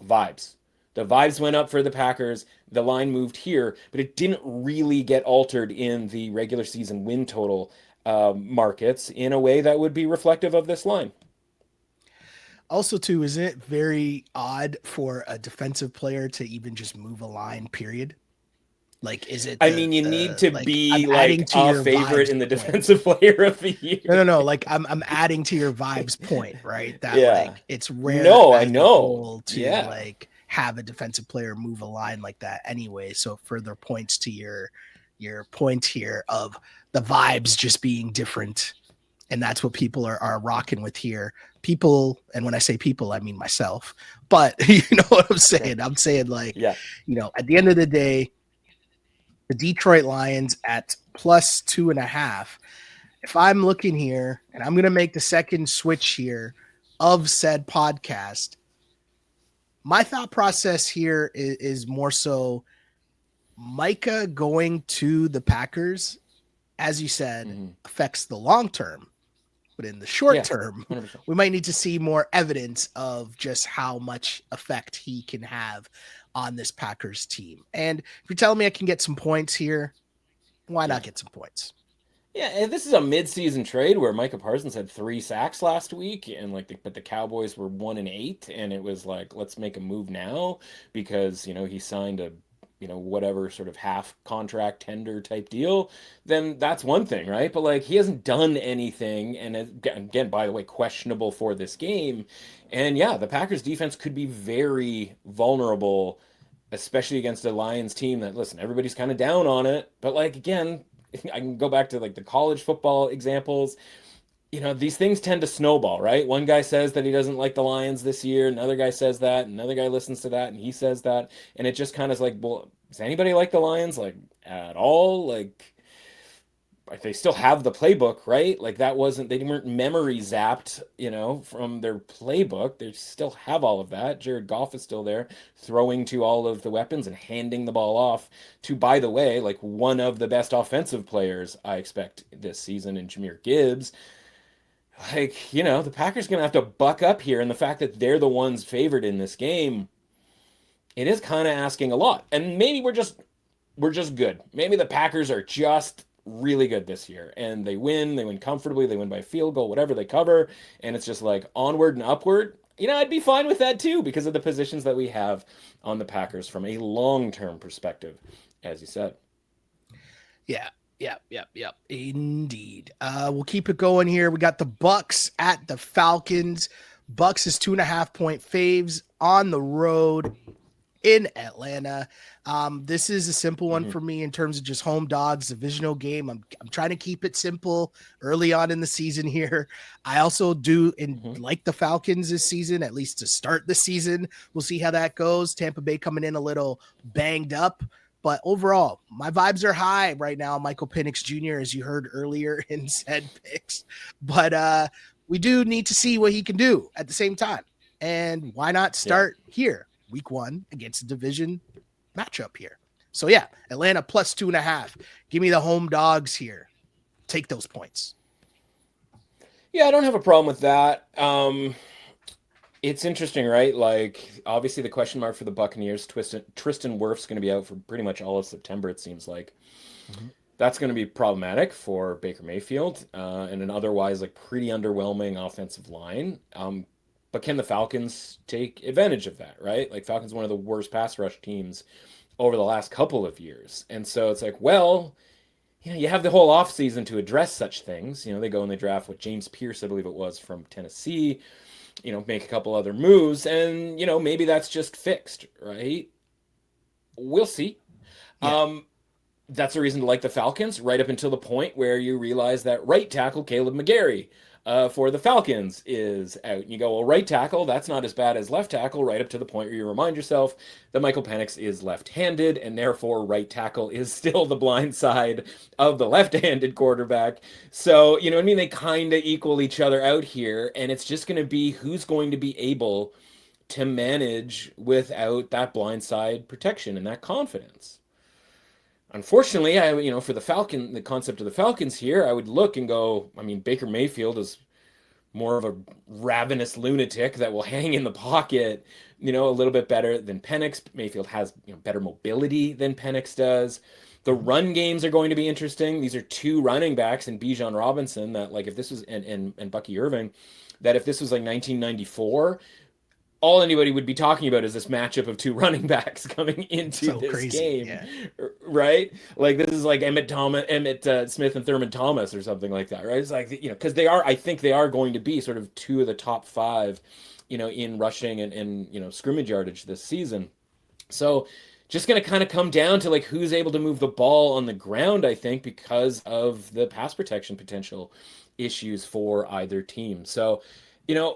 vibes. The vibes went up for the Packers. The line moved here, but it didn't really get altered in the regular season win total markets in a way that would be reflective of this line. Also, too, isn't it very odd for a defensive player to even just move a line, period? Like, is it I mean, you need to like I'm be adding like to a your favorite vibes in the point. defensive player of the No, year. no, no. Like I'm adding to your vibes point, right? That Yeah. like it's rare No, I as a know. whole to Yeah. like have a defensive player move a line like that anyway. So it further points to your point here of the vibes just being different. And that's what people are rocking with here. People, and when I say people, I mean myself. But you know what I'm Sure. saying? I'm saying like, Yeah. at the end of the day, the Detroit Lions at plus 2.5. If I'm looking here and I'm going to make the second switch here of said podcast, my thought process here is more so Micah going to the Packers, as you said, Hmm. affects the long term. But in the short Yeah. term, 100%. we might need to see more evidence of just how much effect he can have on this Packers team. And if you're telling me I can get some points here, why Yeah. not get some points? Yeah, and this is a mid-season trade where Micah Parsons had 3 sacks last week, and but the Cowboys were 1-8, and it was like, let's make a move now because he signed a whatever sort of half contract tender type deal. Then that's one thing, right? But like he hasn't done anything, and again, by the way, questionable for this game. And yeah, the Packers defense could be very vulnerable especially against a Lions team that, listen, everybody's kind of down on it. But like, again, I can go back to like the college football examples. These things tend to snowball, right? One guy says that he doesn't like the Lions this year. Another guy says that. Another guy listens to that and he says that. And it just kind of is like, well, does anybody like the Lions? Like, at all? Like they still have the playbook, right? Like they weren't memory zapped, from their playbook. They still have all of that. Jared Goff is still there, throwing to all of the weapons and handing the ball off to, by the way, like one of the best offensive players I expect this season in Jahmyr Gibbs. Like, the Packers gonna have to buck up here, and the fact that they're the ones favored in this game, it is kind of asking a lot. And maybe we're just good. Maybe the Packers are just really good this year and they win comfortably, they win by a field goal, whatever, they cover, and it's just like onward and upward. I'd be fine with that too because of the positions that we have on the Packers from a long-term perspective, as you said. Yeah. Yep. Indeed. We'll keep it going here. We got the Bucks at the Falcons. Bucks is 2.5-point faves on the road in Atlanta. This is a simple one for me in terms of just home dogs, divisional game. I'm trying to keep it simple early on in the season here. I also do like the Falcons this season, at least to start the season. We'll see how that goes. Tampa Bay coming in a little banged up. But overall, my vibes are high right now. Michael Penix Jr., as you heard earlier in said picks. But we do need to see what he can do at the same time. And why not start here, week 1, against a division matchup here? So, yeah, Atlanta plus 2.5. Give me the home dogs here. Take those points. Yeah, I don't have a problem with that. It's interesting, right? Like, obviously, the question mark for the Buccaneers, Tristan Wirf's going to be out for pretty much all of September, it seems like. That's going to be problematic for Baker Mayfield and an otherwise like pretty underwhelming offensive line. But can the Falcons take advantage of that, right? Like, Falcons one of the worst pass rush teams over the last couple of years. And so it's like, well, you have the whole offseason to address such things. They go and they draft with James Pierce, I believe it was, from Tennessee. Make a couple other moves, and maybe that's just fixed, right? We'll see. Yeah. That's a reason to like the Falcons, right up until the point where you realize that right tackle Caleb McGarry for the Falcons is out. And you go, well, right tackle, that's not as bad as left tackle, right up to the point where you remind yourself that Michael Penix is left-handed, and therefore right tackle is still the blind side of the left-handed quarterback. So, you know what I mean? They kind of equal each other out here, and it's just going to be who's going to be able to manage without that blind side protection and that confidence. Unfortunately, for the concept of the Falcons here, I would look and go, I mean, Baker Mayfield is more of a ravenous lunatic that will hang in the pocket, a little bit better than Penix. Mayfield has, better mobility than Penix does. The run games are going to be interesting. These are two running backs in Bijan Robinson that, like, if this was, and Bucky Irving, that if this was like 1994, all anybody would be talking about is this matchup of two running backs coming into this crazy. game, Yeah. right? Like, this is like Emmett Smith and Thurman Thomas or something like that, right? It's like, because I think they are going to be sort of two of the top five, in rushing and scrimmage yardage this season. So just going to kind of come down to like who's able to move the ball on the ground, I think, because of the pass protection potential issues for either team. So,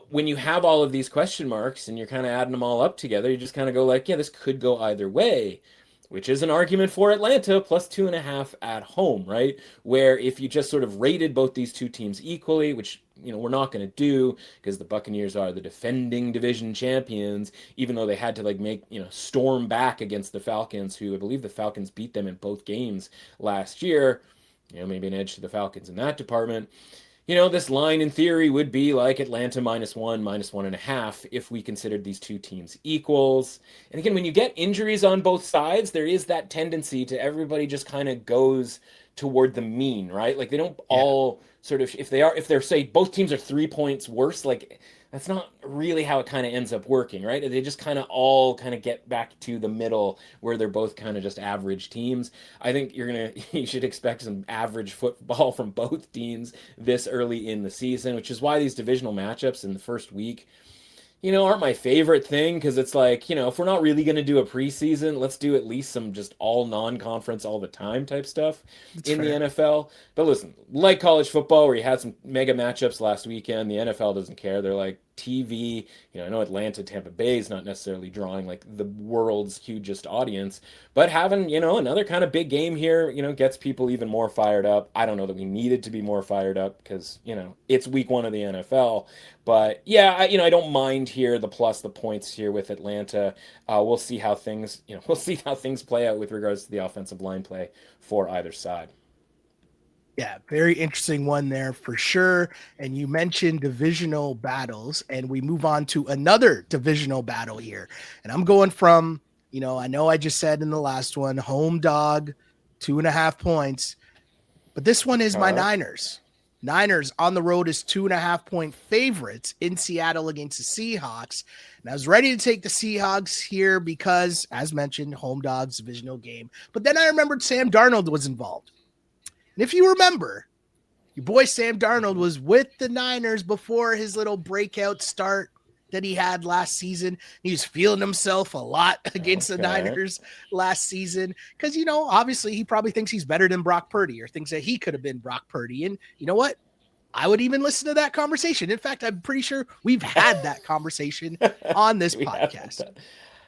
when you have all of these question marks and you're kind of adding them all up together, you just kind of go like, yeah, this could go either way, which is an argument for Atlanta plus 2.5 at home, right? Where if you just sort of rated both these two teams equally, which, we're not going to do because the Buccaneers are the defending division champions, even though they had to like storm back against the Falcons, who I believe the Falcons beat them in both games last year. Maybe an edge to the Falcons in that department. This line in theory would be like Atlanta -1, -1.5 if we considered these two teams equals. And again, when you get injuries on both sides, there is that tendency to everybody just kind of goes toward the mean, right? Like, they don't all sort of, if they're say both teams are 3 points worse, like, that's not really how it kind of ends up working, right? They just kind of all kind of get back to the middle where they're both kind of just average teams. I think you should expect some average football from both teams this early in the season, which is why these divisional matchups in the first week, aren't my favorite thing because it's like, if we're not really going to do a preseason, let's do at least some just all non-conference all the time type stuff It's in the fair. NFL. But listen, like college football where you had some mega matchups last weekend, the NFL doesn't care. They're like TV, I know Atlanta, Tampa Bay is not necessarily drawing like the world's hugest audience, but having, another kind of big game here, gets people even more fired up. I don't know that we needed to be more fired up because, it's week 1 of the NFL. But yeah, I don't mind here the points here with Atlanta. We'll see how things, we'll see how things play out with regards to the offensive line play for either side. Yeah, very interesting one there for sure. And you mentioned divisional battles, and we move on to another divisional battle here. And I'm going from, I know I just said in the last one, home dog, 2.5 points, but this one is my Uh, Niners. Niners on the road is 2.5 point favorites in Seattle against the Seahawks. And I was ready to take the Seahawks here because, as mentioned, home dogs, divisional game. But then I remembered Sam Darnold was involved. And if you remember, your boy Sam Darnold was with the Niners before his little breakout start that he had last season. He was feeling himself a lot against the okay. Niners last season because, obviously he probably thinks he's better than Brock Purdy or thinks that he could have been Brock Purdy. And you know what? I would even listen to that conversation. In fact, I'm pretty sure we've had that conversation on this We haven't podcast, done.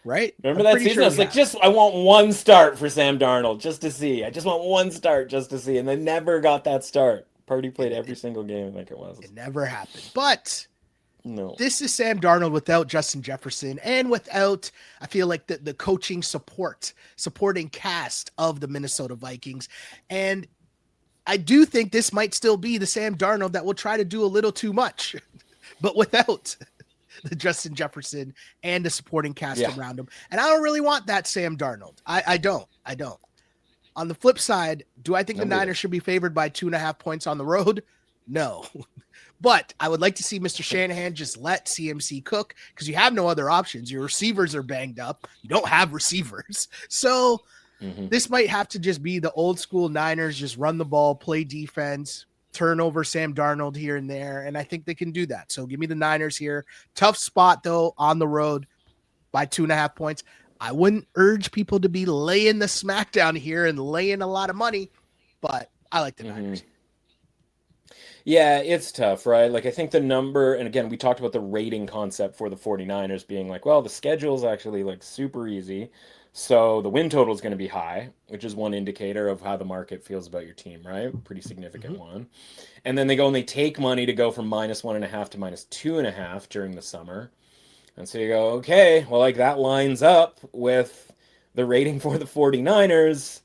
right? Remember I'm that pretty season? sure I we was like, have. just I want one start for Sam Darnold just to see. I just want one start just to see, and they never got that start. Purdy played It, every it, single game. I think it was. it never happened. But No. this is Sam Darnold without Justin Jefferson and without, I feel like, the coaching supporting cast of the Minnesota Vikings. And I do think this might still be the Sam Darnold that will try to do a little too much, but without the Justin Jefferson and the supporting cast Yeah. around him. And I don't really want that Sam Darnold. I don't. I don't. On the flip side, do I think the Nobody Niners does. should be favored by 2.5 points on the road? No. But I would like to see Mr. Shanahan just let CMC cook because you have no other options. Your receivers are banged up. You don't have receivers. So Hmm. this might have to just be the old school Niners, just run the ball, play defense, turn over Sam Darnold here and there. And I think they can do that. So give me the Niners here. Tough spot, though, on the road by 2.5 points. I wouldn't urge people to be laying the smackdown here and laying a lot of money, but I like the Hmm. Niners. Yeah, it's tough, right? Like, I think the number, and again, we talked about the rating concept for the 49ers being like, well, the schedule is actually like super easy. So the win total is going to be high, which is one indicator of how the market feels about your team, right? Pretty significant Mm-hmm. one. And then they go and they take money to go from -1.5 to -2.5 during the summer. And so you go, okay, well, like that lines up with the rating for the 49ers.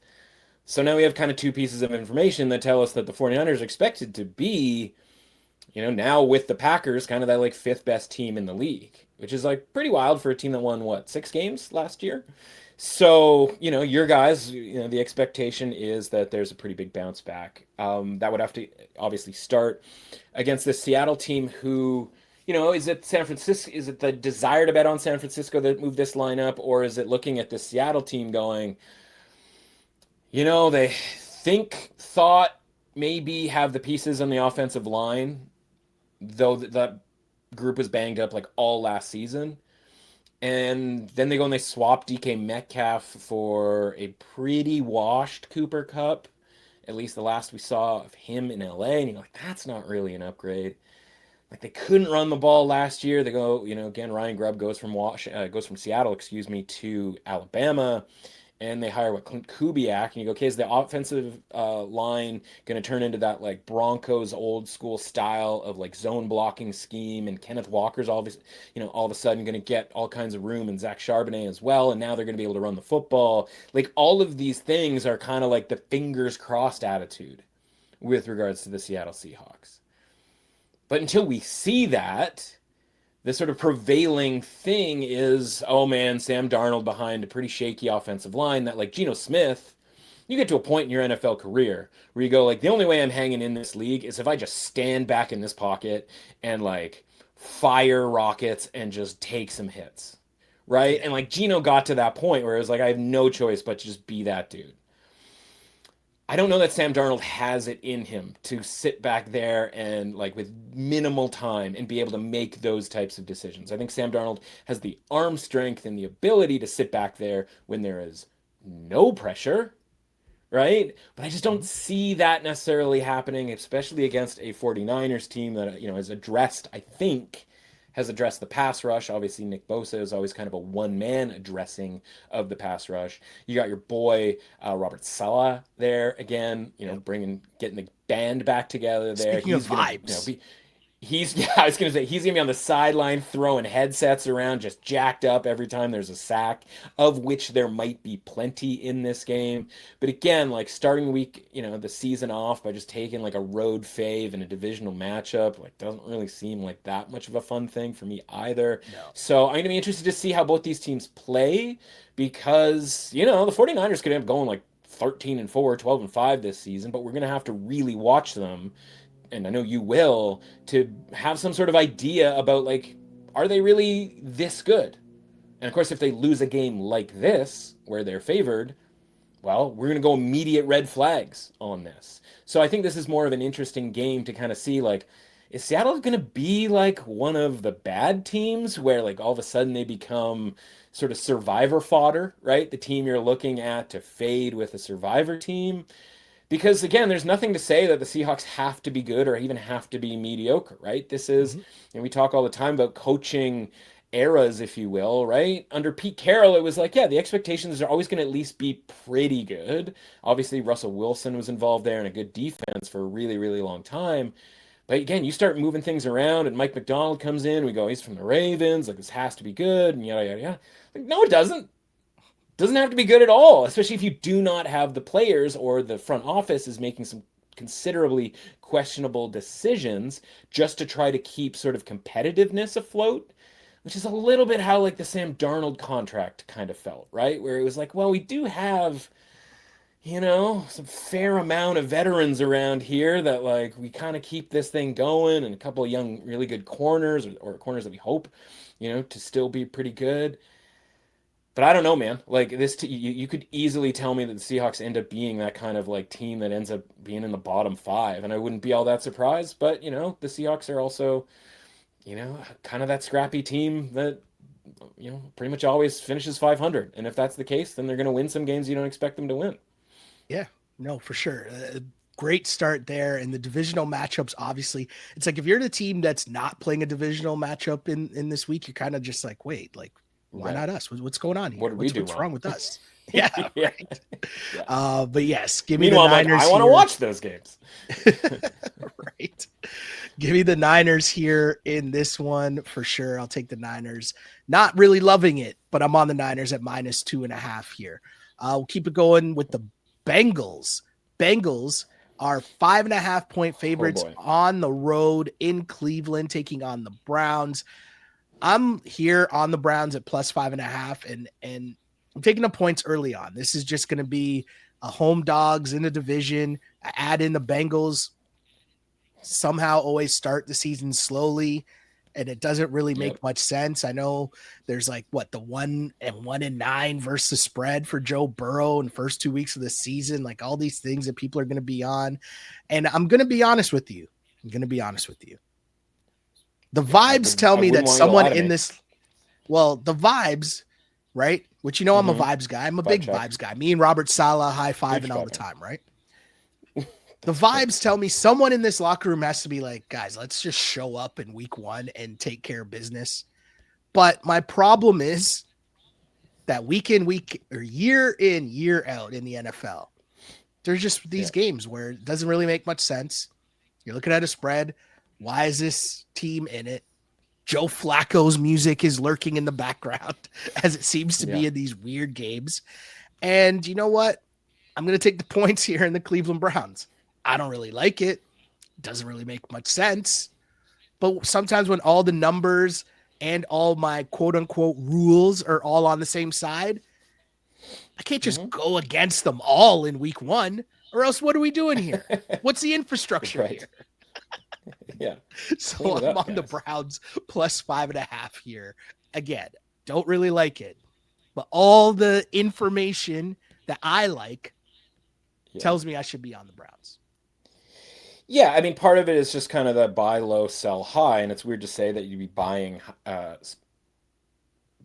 So now we have kind of two pieces of information that tell us that the 49ers are expected to be, now with the Packers, kind of that like fifth best team in the league, which is like pretty wild for a team that won what, 6 games last year? So, your guys, the expectation is that there's a pretty big bounce back. That would have to obviously start against the Seattle team who, is it San Francisco? Is it the desire to bet on San Francisco that moved this lineup, or is it looking at the Seattle team going, they thought maybe have the pieces on the offensive line, though that group was banged up like all last season. And then they go and they swap DK Metcalf for a pretty washed Cooper Cup, at least the last we saw of him in LA. And you're like, that's not really an upgrade. Like they couldn't run the ball last year. They go, again, Ryan Grubb goes from Seattle, excuse me, to Alabama, and they hire Clint Kubiak, and you go, okay, is the offensive line going to turn into that like Broncos old school style of like zone blocking scheme? And Kenneth Walker's all of a sudden going to get all kinds of room, and Zach Charbonnet as well, and now they're going to be able to run the football. Like all of these things are kind of like the fingers crossed attitude with regards to the Seattle Seahawks. But until we see that, the sort of prevailing thing is, oh man, Sam Darnold behind a pretty shaky offensive line that, like Geno Smith, you get to a point in your NFL career where you go, like, the only way I'm hanging in this league is if I just stand back in this pocket and, like, fire rockets and just take some hits, right? Yeah. And, like, Geno got to that point where it was like, I have no choice but to just be that dude. I don't know that Sam Darnold has it in him to sit back there and like with minimal time and be able to make those types of decisions. I think Sam Darnold has the arm strength and the ability to sit back there when there is no pressure, right? But I just don't Mhm. see that necessarily happening, especially against a 49ers team that, has addressed, I think, has addressed the pass rush. Obviously, Nick Bosa is always kind of a one-man addressing of the pass rush. You got your boy Robert Saleh there again, Yep. getting the band back together there. Speaking of He's gonna, vibes, be yeah, I was gonna say he's gonna be on the sideline throwing headsets around, just jacked up every time there's a sack, of which there might be plenty in this game. But again, like starting week, the season off by just taking like a road fave in a divisional matchup, like doesn't really seem like that much of a fun thing for me either. no. So I'm gonna be interested to see how both these teams play because, the 49ers could end up going like 13-4, 12-5 this season, but we're gonna have to really watch them, and I know you will, to have some sort of idea about like, are they really this good? And of course, if they lose a game like this, where they're favored, well, we're going to go immediate red flags on this. So I think this is more of an interesting game to kind of see like, is Seattle going to be like one of the bad teams where like all of a sudden they become sort of survivor fodder, right? The team you're looking at to fade with a survivor team. Because again, there's nothing to say that the Seahawks have to be good or even have to be mediocre, right? This is, Mhm. and we talk all the time about coaching eras, if you will, right? Under Pete Carroll, it was like, yeah, the expectations are always going to at least be pretty good. Obviously, Russell Wilson was involved there and a good defense for a really, really long time. But again, you start moving things around, and Mike McDonald comes in. We go, he's from the Ravens. Like, this has to be good, and yada, yada, yada. Like, no, it doesn't have to be good at all, especially if you do not have the players or the front office is making some considerably questionable decisions just to try to keep sort of competitiveness afloat, which is a little bit how like the Sam Darnold contract kind of felt, right? Where it was like, well, we do have, some fair amount of veterans around here that like we kind of keep this thing going, and a couple of young, really good corners or corners that we hope, to still be pretty good. But I don't know, man. Like you could easily tell me that the Seahawks end up being that kind of like team that ends up being in the bottom five, and I wouldn't be all that surprised. But the Seahawks are also, kind of that scrappy team that pretty much always finishes 500. And if that's the case, then they're going to win some games you don't expect them to win. Yeah, no, for sure. Great start there. And the divisional matchups, obviously, it's like if you're the team that's not playing a divisional matchup in this week, you're kind of just like, wait, like, why Right? not us? What's going on What here? did we What's do what's wrong? wrong with us? Yeah, Yeah, right. yeah. But yes, give me the Meanwhile, I'm like, Niners I want to here. watch those games. Right. Give me the Niners here in this one for sure. I'll take the Niners. Not really loving it, but I'm on the Niners at -2.5 here. We'll keep it going with the Bengals. Bengals are 5.5 point Oh favorites boy. on the road in Cleveland, taking on the Browns. I'm here on the Browns at +5.5, and I'm taking the points early on. This is just going to be a home dogs in the division. Add in the Bengals, somehow always start the season slowly, and it doesn't really Yep. make much sense. I know there's like the 1-9 versus spread for Joe Burrow in the first 2 weeks of the season, like all these things that people are going to be on. And I'm going to be honest with you. I'm going to be honest with you. The Yeah. I vibes would. tell I me wouldn't that want you to someone lie to in me. this, well, the vibes, right? Which I'm a Mm-hmm. vibes guy. I'm a Vibe big check. vibes guy. Me and Robert Sala high Huge fiving all the fan. time, right? The That's right. vibes tell me someone in this locker room has to be like, guys, let's just show up in week one and take care of business. But my problem is that week in, week or year in, year out in the NFL, there's just these Yeah. games where it doesn't really make much sense. You're looking at a spread. Why is this team in it? Joe Flacco's music is lurking in the background, as it seems to Yeah. be in these weird games. And you know what? I'm going to take the points here in the Cleveland Browns. I don't really like it. Doesn't really make much sense. But sometimes when all the numbers and all my quote unquote rules are all on the same side, I can't just Mm-hmm. go against them all in week one, or else what are we doing here? What's the infrastructure Right. here? Yeah. So Clean it I'm up, on the guys. Browns +5.5 here. Again, don't really like it, but all the information that I like Yeah. tells me I should be on the Browns. Yeah, I mean, part of it is just kind of the buy low, sell high, and it's weird to say that you'd be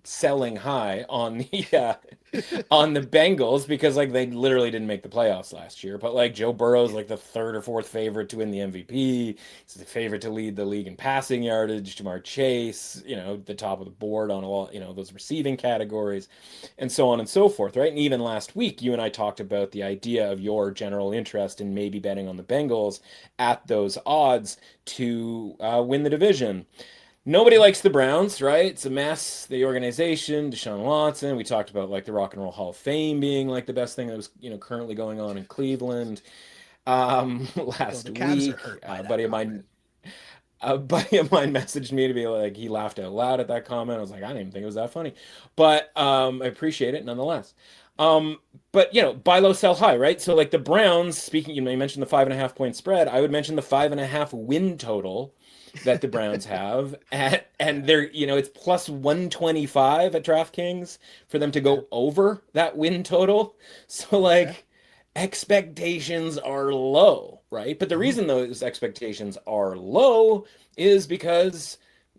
selling high on the Bengals because like they literally didn't make the playoffs last year. But like Joe Burrow's like the third or fourth favorite to win the MVP. He's the favorite to lead the league in passing yardage. Jamar Chase, the top of the board on all those receiving categories, and so on and so forth, right? And even last week, you and I talked about the idea of your general interest in maybe betting on the Bengals at those odds to win the division. Nobody likes the Browns, right? It's a mess. The organization, Deshaun Watson. We talked about like the Rock and Roll Hall of Fame being like the best thing that was currently going on in Cleveland. Though Last the Cavs are week, hurt by a that buddy of comment. mine, a buddy of mine messaged me to be like he laughed out loud at that comment. I was like, I didn't even think it was that funny, but I appreciate it nonetheless. But buy low, sell high, right? So like the Browns, speaking, you mentioned the 5.5 point spread. I would mention the 5.5 win total that the Browns have and they're it's plus 125 at DraftKings for them to Okay. go over that win total. So Okay. like expectations are low, right? But the Mhm. reason those expectations are low is because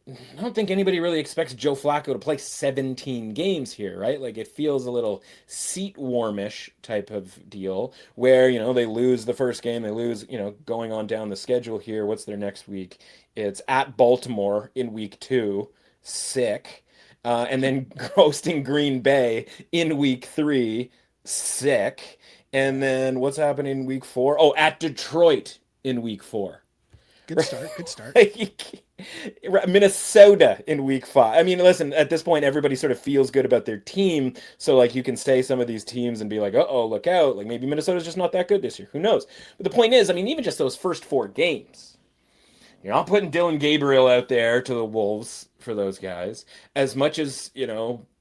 I don't think anybody really expects Joe Flacco to play 17 games here, right? Like it feels a little seat warmish type of deal where, they lose the first game, they lose, going on down the schedule here. What's their next week? It's at Baltimore in week 2, sick. And then hosting Green Bay in week 3, sick. And Yeah. then what's happening in week 4? Oh, at Detroit in week 4. Good start. Good start. Minnesota in week 5. I mean, listen, at this point, everybody sort of feels good about their team. So, like, you can say some of these teams and be like, oh, look out. Like, maybe Minnesota's just not that good this year. Who knows? But the point is, I mean, even just those first 4 games, you're not putting Dylan Gabriel out there to the Wolves for those guys. As much as,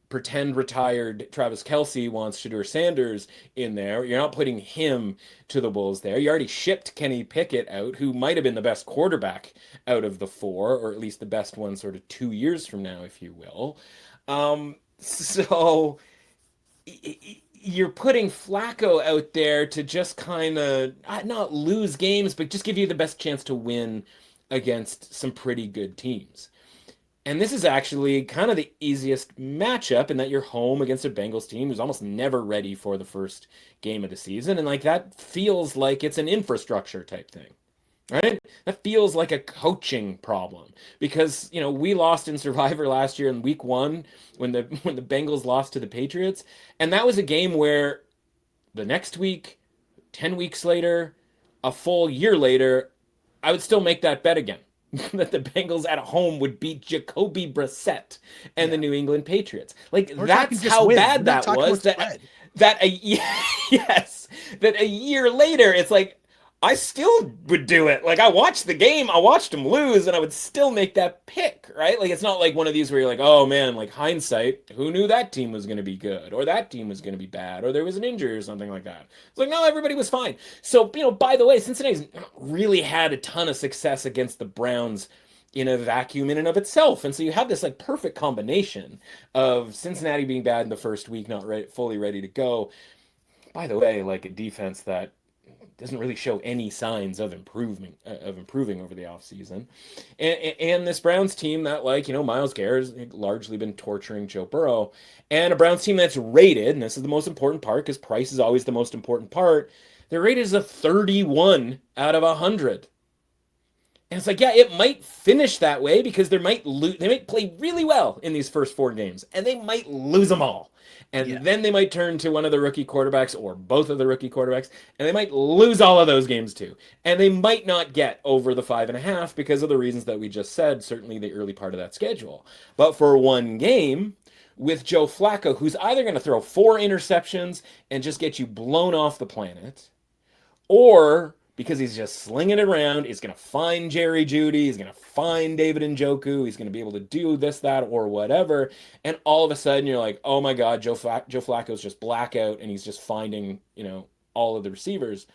pretend retired Travis Kelce wants Shedeur Sanders in there, you're not putting him to the Wolves there. You already shipped Kenny Pickett out, who might have been the best quarterback out of the 4, or at least the best one sort of 2 years from now, if you will. So you're putting Flacco out there to just kind of not lose games, but just give you the best chance to win against some pretty good teams. And this is actually kind of the easiest matchup in that you're home against a Bengals team who's almost never ready for the first game of the season. And like that feels like it's an infrastructure type thing, right? That feels like a coaching problem because, we lost in Survivor last year in week 1 when the Bengals lost to the Patriots. And that was a game where the next week, 10 weeks later, a full year later, I would still make that bet again. That the Bengals at home would beat Jacoby Brissett and the Yeah. New England Patriots. Like We're talking that's just how win. We're bad not that talking was. about spread. That a yes, that a year later, it's like I still would do it. Like I watched the game, I watched them lose, and I would still make that pick, right? Like it's not like one of these where you're like, oh man, like hindsight, who knew that team was going to be good, or that team was going to be bad, or there was an injury or something like that. It's like no, everybody was fine. So by the way, Cincinnati's not really had a ton of success against the Browns in a vacuum in and of itself. And so you have this like perfect combination of Cincinnati being bad in the first week, not fully ready to go. By the way, like a defense that doesn't really show any signs of improving over the offseason. And this Browns team that Myles Garrett's largely been torturing Joe Burrow, and a Browns team that's rated, and this is the most important part because price is always the most important part. Their rate is a 31 out of 100. And it's like, yeah, it might finish that way because they might play really well in these first 4 games, and they might lose them all. Yeah. And then they might turn to one of the rookie quarterbacks or both of the rookie quarterbacks, and they might lose all of those games too. And they might not get over the 5.5 because of the reasons that we just said, certainly the early part of that schedule. But for one game, with Joe Flacco, who's either going to throw 4 interceptions and just get you blown off the planet, or because he's just slinging it around, he's going to find Jerry Jeudy, he's going to find David Njoku, he's going to be able to do this, that, or whatever. And all of a sudden, you're like, oh my God, Joe Flacco's just blackout, and he's just finding, all of the receivers.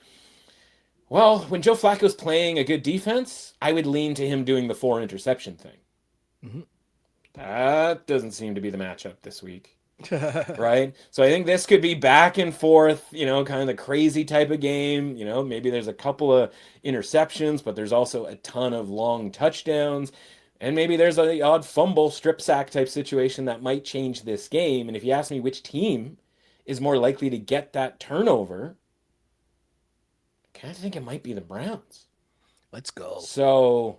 Well, when Joe Flacco's playing a good defense, I would lean to him doing the 4 interception thing. Mhm. That doesn't seem to be the matchup this week. right? So I think this could be back and forth, kind of the crazy type of game. Maybe there's a couple of interceptions, but there's also a ton of long touchdowns. And maybe there's an odd fumble, strip sack type situation that might change this game. And if you ask me which team is more likely to get that turnover, I kind of think it might be the Browns. Let's go. So,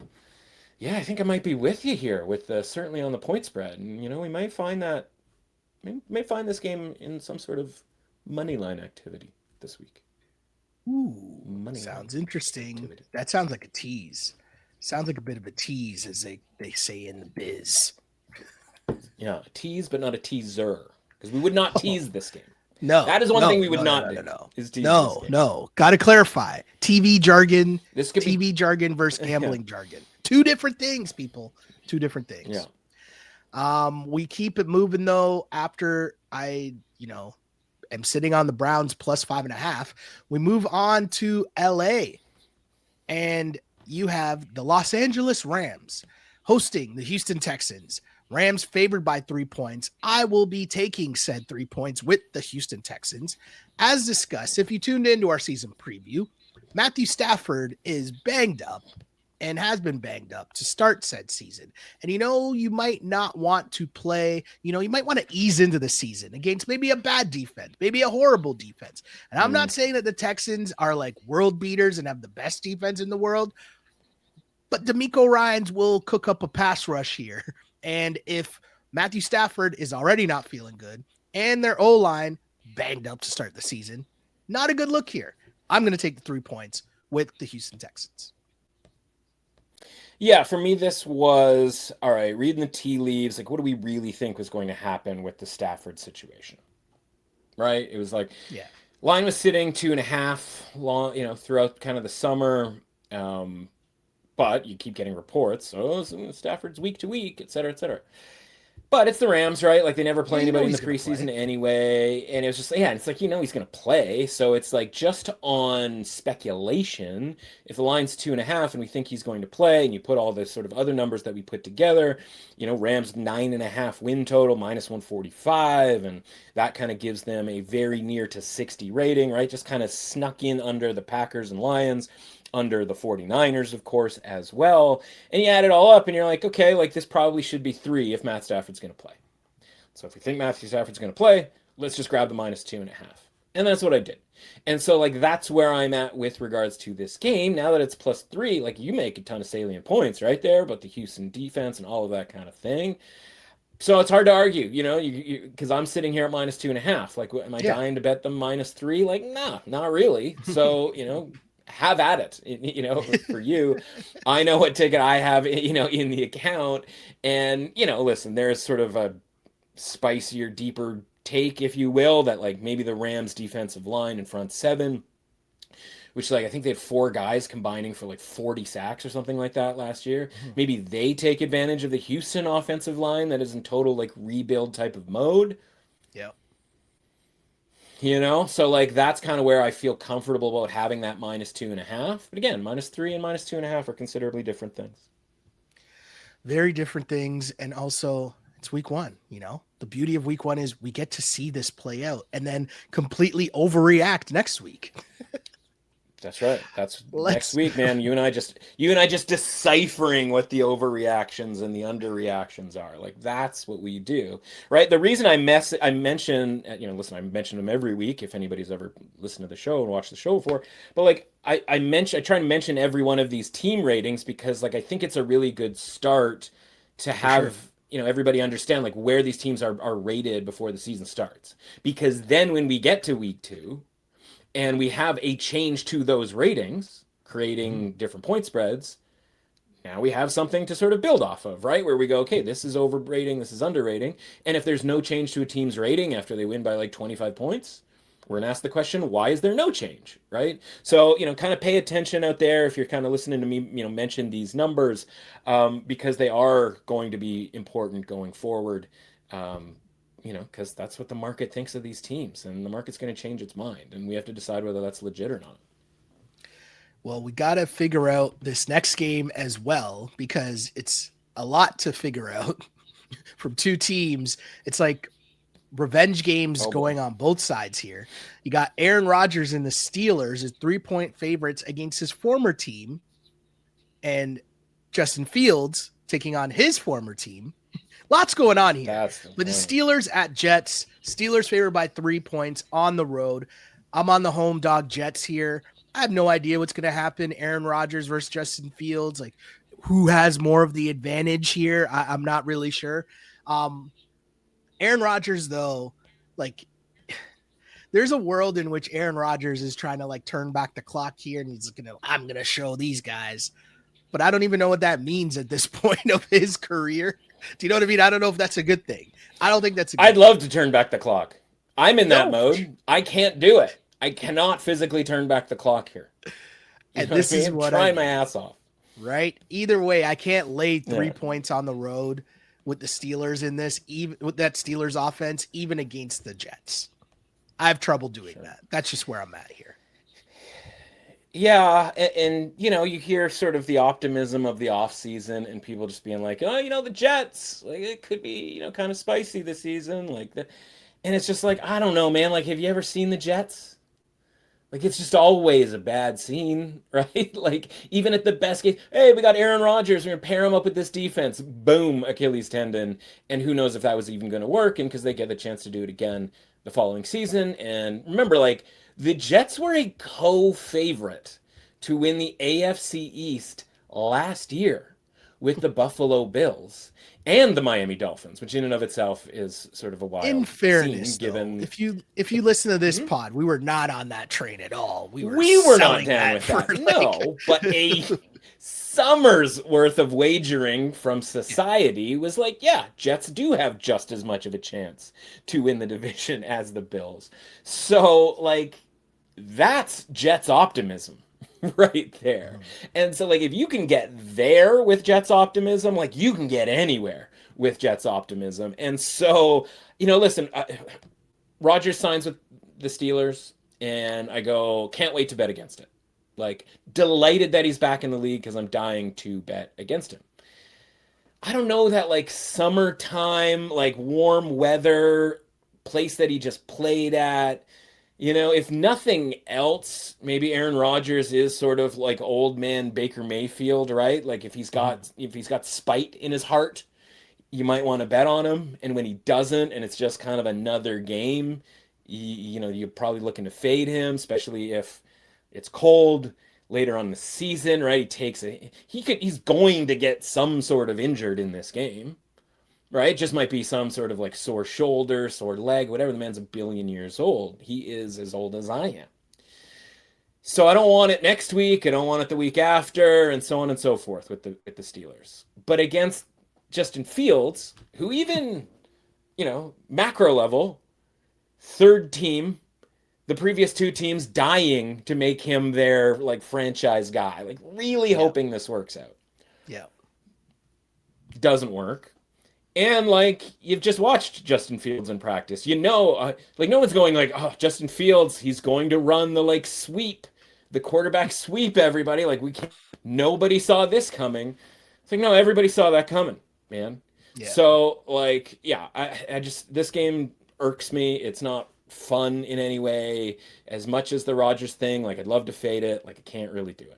yeah, I think I might be with you here with certainly on the point spread. And, we might find that may find this game in some sort of money line activity this week. Ooh, sounds interesting. Activity. That sounds like a tease. Sounds like a bit of a tease, as they say in the biz. Yeah, a tease, but not a teaser, because we would not tease this game. No, that is one thing we would not do. Is tease this game. No. Got to clarify. TV jargon. This could TV jargon versus gambling jargon. Two different things, people. Two different things. Yeah. We keep it moving though. After I, am sitting on the Browns plus 5.5. We move on to LA, and you have the Los Angeles Rams hosting the Houston Texans. Rams favored by 3 points. I will be taking said 3 points with the Houston Texans. As discussed, if you tuned into our season preview, Matthew Stafford is banged up and has been banged up to start said season. And you might not want to play, you might want to ease into the season against maybe a bad defense, maybe a horrible defense. And I'm not saying that the Texans are like world beaters and have the best defense in the world, but DeMeco Ryans will cook up a pass rush here. And if Matthew Stafford is already not feeling good and their O-line banged up to start the season, not a good look here. I'm going to take the 3 points with the Houston Texans. Yeah, for me, this was, all right, reading the tea leaves, like, what do we really think was going to happen with the Stafford situation? Right? It was like, line was sitting 2.5 long, throughout kind of the summer. But you keep getting reports, Stafford's week to week, et cetera, et cetera. But it's the Rams, right? Like, they never play anybody in the preseason anyway. And it was just, it's like, he's going to play. So it's like, just on speculation, if the line's 2.5 and we think he's going to play, and you put all the sort of other numbers that we put together, Rams 9.5 win total, minus 145. And that kind of gives them a very near to 60 rating, right? Just kind of snuck in under the Packers and Lions, under the 49ers, of course, as well. And you add it all up and you're like, okay, like this probably should be 3 if Matt Stafford's going to play. So if we think Matthew Stafford's going to play, let's just grab the minus 2.5. And that's what I did. And so like, that's where I'm at with regards to this game. Now that it's plus 3, like you make a ton of salient points right there about the Houston defense and all of that kind of thing. So it's hard to argue, because I'm sitting here at minus 2.5. Like, am I dying to bet them minus 3? Like, nah, not really. So, have at it, for you. I know what ticket I have, in the account. And, listen, there's sort of a spicier, deeper take, if you will, that like maybe the Rams defensive line in front 7, which like I think they had 4 guys combining for like 40 sacks or something like that last year. Maybe they take advantage of the Houston offensive line that is in total like rebuild type of mode. Yeah. So like that's kind of where I feel comfortable about having that minus 2.5. But again, minus 3 and minus 2.5 are considerably different things. Very different things. And also it's week 1, the beauty of week 1 is we get to see this play out and then completely overreact next week. That's right. That's next week, man. You and I just deciphering what the overreactions and the underreactions are. Like that's what we do, right? The reason I mention, listen, I mention them every week if anybody's ever listened to the show and watched the show before. But like I try and mention every one of these team ratings because like I think it's a really good start to have everybody understand like where these teams are rated before the season starts. Because then when we get to week 2. And we have a change to those ratings, creating different point spreads. Now we have something to sort of build off of, right? Where we go, okay, this is overrating, this is underrating. And if there's no change to a team's rating after they win by like 25 points, we're going to ask the question, why is there no change, right? So, kind of pay attention out there if you're kind of listening to me, mention these numbers because they are going to be important going forward. Because that's what the market thinks of these teams, and the market's going to change its mind, and we have to decide whether that's legit or not. Well, we got to figure out this next game as well, because it's a lot to figure out from 2 teams. It's like revenge games Oh boy. going on both sides here. You got Aaron Rodgers and the Steelers as 3-point favorites against his former team, and Justin Fields taking on his former team. Lots going on here. That's the But the point. Steelers at Jets, Steelers favored by 3 points on the road. I'm on the home dog Jets here. I have no idea what's going to happen. Aaron Rodgers versus Justin Fields. Like, who has more of the advantage here? I'm not really sure. Aaron Rodgers, though, like, there's a world in which Aaron Rodgers is trying to like turn back the clock here, and I'm gonna show these guys. But I don't even know what that means at this point of his career. Do you know what I mean? I don't know if that's a good thing. I don't think that's a good I'd thing. love to turn back the clock. I'm in that No. mode. I can't do it. I cannot physically turn back the clock here. And this is what trying I mean. my ass off. Right? Either way, I can't lay 3 Yeah. points on the road with the Steelers in this, even with that Steelers offense, even against the Jets. I have trouble doing that. That's just where I'm at here. Yeah, and you know, you hear sort of the optimism of the offseason and people just being like, oh, you know, the Jets, like it could be, you know, kind of spicy this season, like the, and it's just like, I don't know, man. Like, have you ever seen the Jets? Like, it's just always a bad scene, right? Like, even at the best case, hey, we got Aaron Rodgers, we're gonna pair him up with this defense, boom, Achilles tendon, and who knows if that was even gonna work, and because they get the chance to do it again the following season. And remember, like, the Jets were a co-favorite to win the AFC East last year with the Buffalo Bills and the Miami Dolphins, which in and of itself is sort of a wild In fairness, scene, given though, if you listen to this pod, we were not on that train at all. We were not selling down with that. for, No, but a summer's worth of wagering from society was like, yeah, Jets do have just as much of a chance to win the division as the Bills. So, like, that's Jets optimism right there. And so, like, if you can get there with Jets optimism, like, you can get anywhere with Jets optimism. And so, you know, listen, Rodgers signs with the Steelers, and I go, can't wait to bet against it. Like, delighted that he's back in the league because I'm dying to bet against him. I don't know that, like, summertime, like, warm weather place that he just played at. You know, if nothing else, maybe Aaron Rodgers is sort of like old man Baker Mayfield, right? Like, if he's got spite in his heart, you might want to bet on him. And when he doesn't, and it's just kind of another game, you know, you're probably looking to fade him, especially if it's cold later on in the season, right? He's going to get some sort of injured in this game, right? It just might be some sort of like sore shoulder, sore leg, whatever. The man's 1 billion years old. He is as old as I am. So I don't want it next week. I don't want it the week after, and so on and so forth with the Steelers. But against Justin Fields, who even, you know, macro level, third team, the previous two teams dying to make him their like franchise guy, like really hoping this works out. Yeah. Doesn't work. And like, you've just watched Justin Fields in practice, you know, like no one's going like, oh, Justin Fields, he's going to run the like sweep, the quarterback sweep, everybody. Like, nobody saw this coming. It's like, no, everybody saw that coming, man. Yeah. So like, yeah, I just, this game irks me. It's not fun in any way. As much as the Rodgers thing, like, I'd love to fade it. Like, I can't really do it.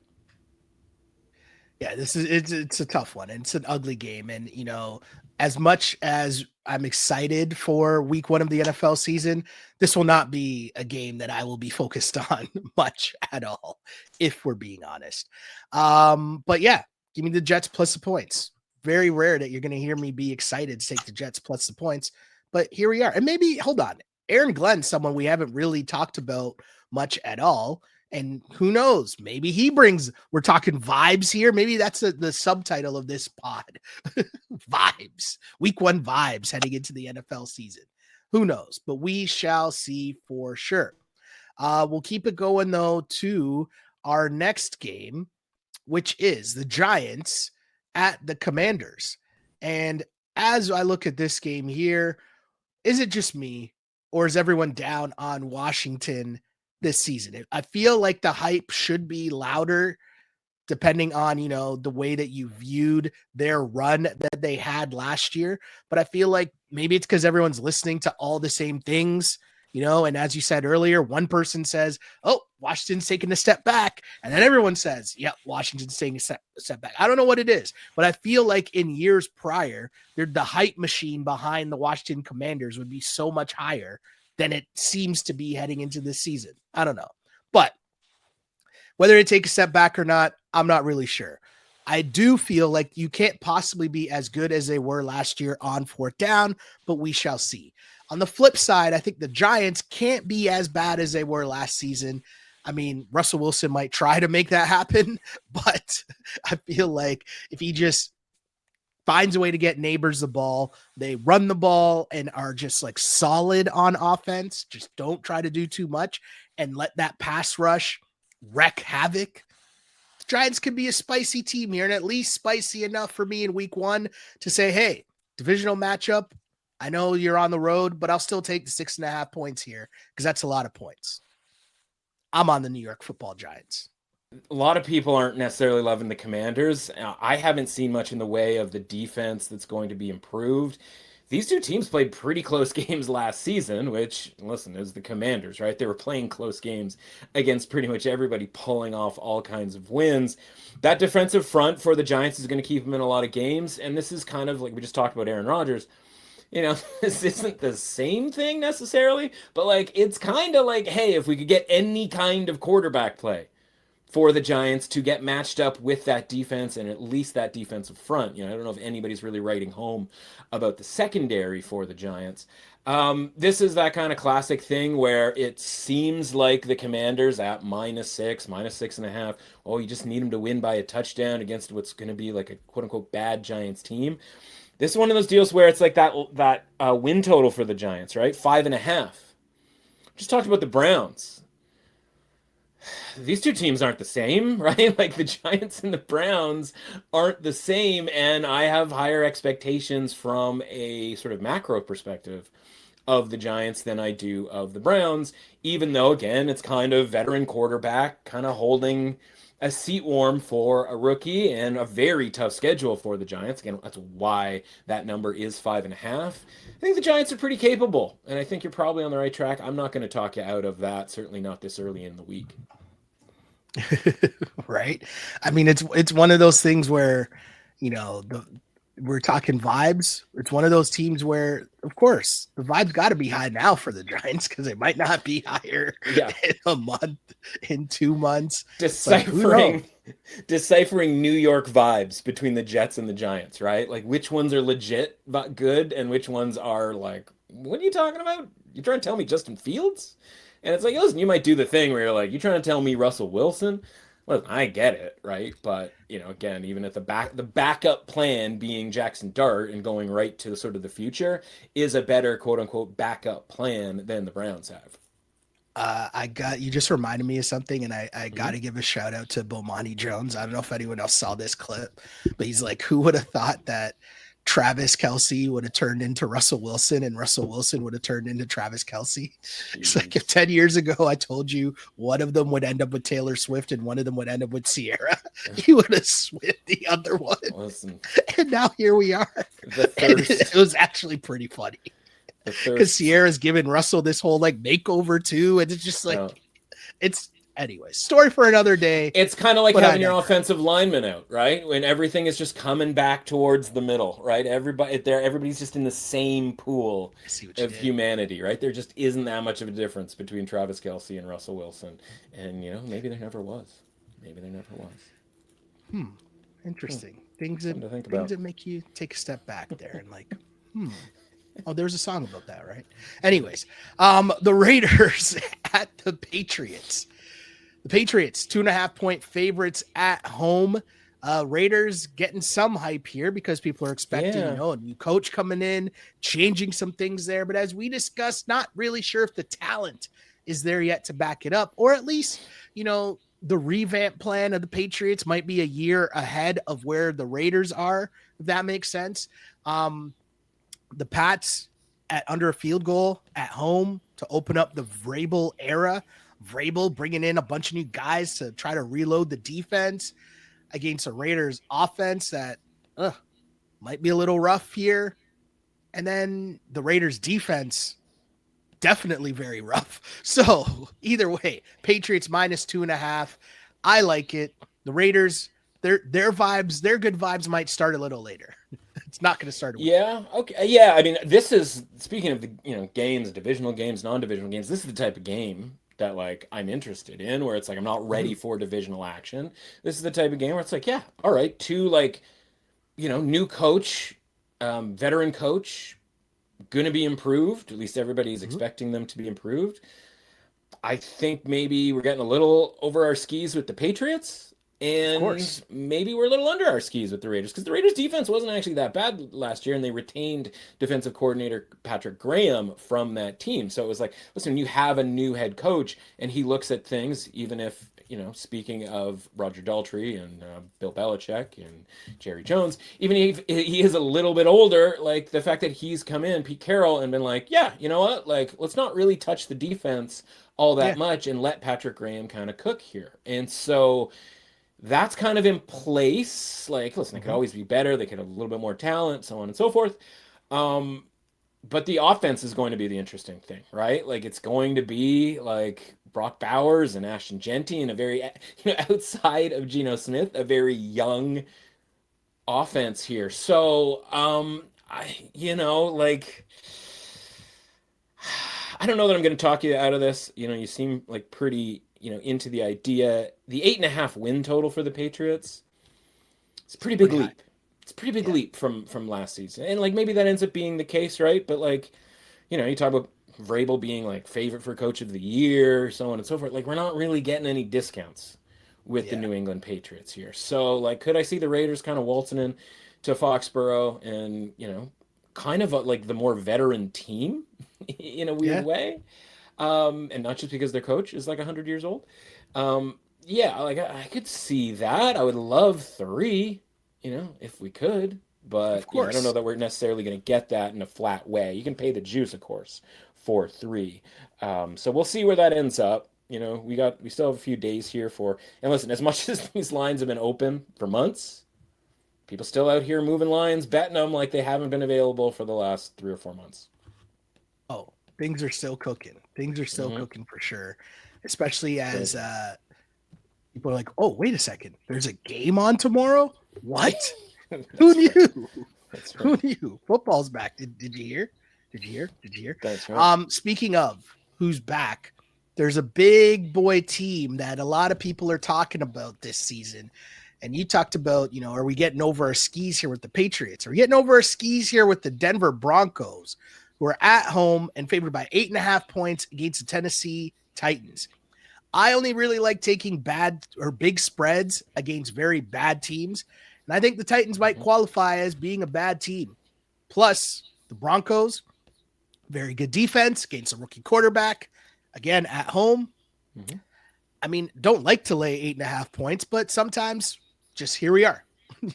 Yeah, it's a tough one. And it's an ugly game. And, you know, as much as I'm excited for week 1 of the NFL season, this will not be a game that I will be focused on much at all, if we're being honest. But yeah, give me the Jets plus the points. Very rare that you're going to hear me be excited to take the Jets plus the points, but here we are. And maybe, hold on, Aaron Glenn, someone we haven't really talked about much at all. And who knows, maybe he brings, we're talking vibes here. Maybe that's the subtitle of this pod. Vibes, week 1 vibes heading into the NFL season. Who knows, but we shall see for sure. We'll keep it going though to our next game, which is the Giants at the Commanders. And as I look at this game here, is it just me or is everyone down on Washington this season? I feel like the hype should be louder depending on, the way that you viewed their run that they had last year. But I feel like maybe it's because everyone's listening to all the same things, and as you said earlier, one person says, oh, Washington's taking a step back. And then everyone says, yeah, Washington's taking a step back. I don't know what it is, but I feel like in years prior, the hype machine behind the Washington Commanders would be so much higher than it seems to be heading into this season. I don't know. But whether it take a step back or not, I'm not really sure. I do feel like you can't possibly be as good as they were last year on fourth down, but we shall see. On the flip side, I think the Giants can't be as bad as they were last season. I mean, Russell Wilson might try to make that happen, but I feel like if he just finds a way to get Neighbors the ball, they run the ball and are just like solid on offense, just don't try to do too much and let that pass rush wreak havoc. The Giants could be a spicy team here, and at least spicy enough for me in week 1 to say, hey, divisional matchup. I know you're on the road, but I'll still take the 6.5 points here because that's a lot of points. I'm on the New York Football Giants. A lot of people aren't necessarily loving the Commanders. I haven't seen much in the way of the defense that's going to be improved. These two teams played pretty close games last season, which, listen, is the Commanders, right? They were playing close games against pretty much everybody, pulling off all kinds of wins. That defensive front for the Giants is going to keep them in a lot of games, and this is kind of like we just talked about Aaron Rodgers. This isn't the same thing necessarily, but like it's kind of like, hey, if we could get any kind of quarterback play for the Giants to get matched up with that defense and at least that defensive front. I don't know if anybody's really writing home about the secondary for the Giants. This is that kind of classic thing where it seems like the Commanders at -6, -6.5. Oh, you just need them to win by a touchdown against what's going to be like a quote unquote bad Giants team. This is one of those deals where it's like that win total for the Giants, right? 5.5. Just talked about the Browns. These two teams aren't the same, right? Like the Giants and the Browns aren't the same, and I have higher expectations from a sort of macro perspective of the Giants than I do of the Browns, even though, again, it's kind of veteran quarterback kind of holding a seat warm for a rookie and a very tough schedule for the Giants. Again, that's why that number is 5.5. I think the Giants are pretty capable, and I think you're probably on the right track. I'm not going to talk you out of that, certainly not this early in the week. Right. I mean, it's one of those things where, we're talking vibes. It's one of those teams where, of course, the vibes got to be high now for the Giants because they might not be higher in a month, in 2 months. Deciphering New York vibes between the Jets and the Giants, right? Like which ones are legit but good and which ones are like, what are you talking about? You trying to tell me Justin Fields? And it's like, listen, you might do the thing where you're like, you trying to tell me Russell Wilson? Well, I get it, right? But, again, even at the backup plan being Jackson Dart and going right to the sort of the future is a better quote unquote backup plan than the Browns have. You just reminded me of something, and I got to give a shout out to Bomani Jones. I don't know if anyone else saw this clip, but he's like, who would have thought that Travis Kelce would have turned into Russell Wilson and Russell Wilson would have turned into Travis Kelce. It's like if 10 years ago I told you one of them would end up with Taylor Swift and one of them would end up with Sierra, you would have switched the other one. Listen, and now here we are. It was actually pretty funny because Sierra's given Russell this whole like makeover too. And it's just like, Anyway, story for another day. It's kind of like having your offensive lineman out, right? When everything is just coming back towards the middle, right? Everybody's just in the same pool of humanity, right? There just isn't that much of a difference between Travis Kelce and Russell Wilson. And, maybe there never was. Interesting. Things that make you take a step back there and like, Oh, there's a song about that, right? Anyways, the Raiders at the Patriots. The Patriots, 2.5-point favorites at home. Raiders getting some hype here because people are expecting, a new coach coming in, changing some things there. But as we discussed, not really sure if the talent is there yet to back it up, or at least, the revamp plan of the Patriots might be a year ahead of where the Raiders are, if that makes sense. The Pats at under a field goal at home to open up the Vrabel era. Vrabel bringing in a bunch of new guys to try to reload the defense. against a Raiders offense that might be a little rough here. And then the Raiders defense, definitely very rough. So either way, Patriots -2.5. I like it. The Raiders, their vibes, their good vibes might start a little later. It's not going to start a week. Yeah. Okay. Yeah. I mean, this is speaking of the games, divisional games, non-divisional games. This is the type of game that like I'm interested in, where it's like I'm not ready for divisional action. This is the type of game where it's like, yeah, all right, two like new coach, veteran coach, gonna be improved. At least everybody's expecting them to be improved. I think maybe we're getting a little over our skis with the Patriots, Of and course. maybe we're a little under our skis with the Raiders, because the Raiders defense wasn't actually that bad last year, and they retained defensive coordinator Patrick Graham from that team. So it was like, listen, when you have a new head coach and he looks at things, even if speaking of Roger Daltrey and Bill Belichick and Jerry Jones, even if he is a little bit older, like the fact that he's come in, Pete Carroll, and been like, yeah, you know what, like let's not really touch the defense all that Yeah. much and let Patrick Graham kind of cook here. And so that's kind of in place. Like, listen, they could Mm-hmm. always be better. They could have a little bit more talent, so on and so forth. Um, but the offense is going to be the interesting thing, right? Like, it's going to be like Brock Bowers and Ashton Genty and a very, outside of Geno Smith, a very young offense here. So, like, I don't know that I'm going to talk you out of this. You seem like pretty, into the idea. The 8.5 win total for the Patriots, it's a pretty big Pretty high. leap. It's a pretty big Yeah. leap from last season. And like maybe that ends up being the case, right? But like, you talk about Vrabel being like favorite for coach of the year, so on and so forth. Like we're not really getting any discounts with the Yeah. New England Patriots here. So like could I see the Raiders kind of waltzing in to Foxborough and, kind of like the more veteran team in a weird Yeah. way? And not just because their coach is like 100 years old. Yeah, like I could see that. I would love three, if we could. Of But I don't know course. that we're necessarily going to get that in a flat way. You can pay the juice, of course, for three. So we'll see where that ends up. We still have a few days here for. And listen, as much as these lines have been open for months, people still out here moving lines, betting them like they haven't been available for the last 3 or 4 months. Oh, things are still cooking. Things are still Hmm. cooking for sure. Especially It's as crazy. people are like, oh, wait a second. There's a game on tomorrow? What? Who That's right. knew? That's Who right. knew? Football's back. Did you hear? Did you hear? Did you hear? That's right. Speaking of who's back, there's a big boy team that a lot of people are talking about this season. And you talked about, are we getting over our skis here with the Patriots? Are we getting over our skis here with the Denver Broncos, who are at home and favored by 8.5 points against the Tennessee Titans? I only really like taking bad or big spreads against very bad teams. And I think the Titans might Hmm. qualify as being a bad team. Plus, the Broncos, very good defense against a rookie quarterback. Again, at home. Hmm. I mean, don't like to lay 8.5 points, but sometimes just here we are.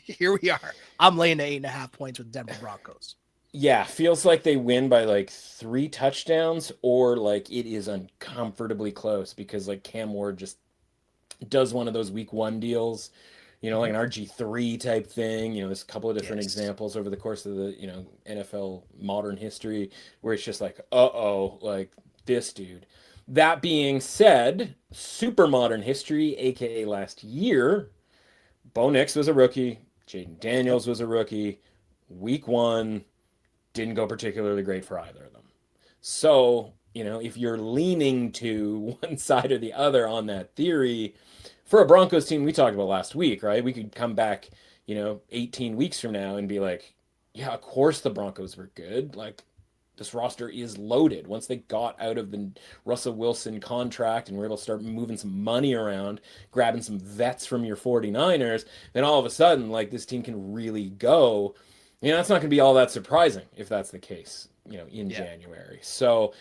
Here we are. I'm laying the 8.5 points with Denver Broncos. Yeah, feels like they win by like 3 touchdowns, or like it is uncomfortably close because like Cam Ward just does one of those week one deals, like Mhm. an RG3 type thing. There's a couple of different Yes. examples over the course of the, NFL modern history where it's just like, uh-oh, like this dude. That being said, super modern history, aka last year, Bo Nix was a rookie, Jaden Yep. Daniels was a rookie, week one didn't go particularly great for either of them. So, if you're leaning to one side or the other on that theory, for a Broncos team we talked about last week, right? We could come back, 18 weeks from now and be like, yeah, of course the Broncos were good. Like, this roster is loaded. Once they got out of the Russell Wilson contract and were able to start moving some money around, grabbing some vets from your 49ers, then all of a sudden, like, this team can really go. That's not going to be all that surprising if that's the case, in Yeah. January. So,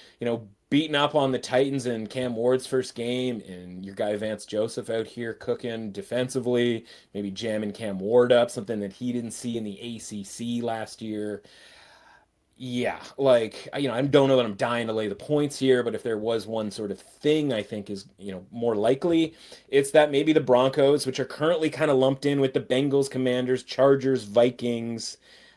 beating up on the Titans in Cam Ward's first game, and your guy Vance Joseph out here cooking defensively, maybe jamming Cam Ward up, something that he didn't see in the ACC last year. Yeah, like, I don't know that I'm dying to lay the points here, but if there was one sort of thing I think is, more likely, it's that maybe the Broncos, which are currently kind of lumped in with the Bengals, Commanders, Chargers, Vikings,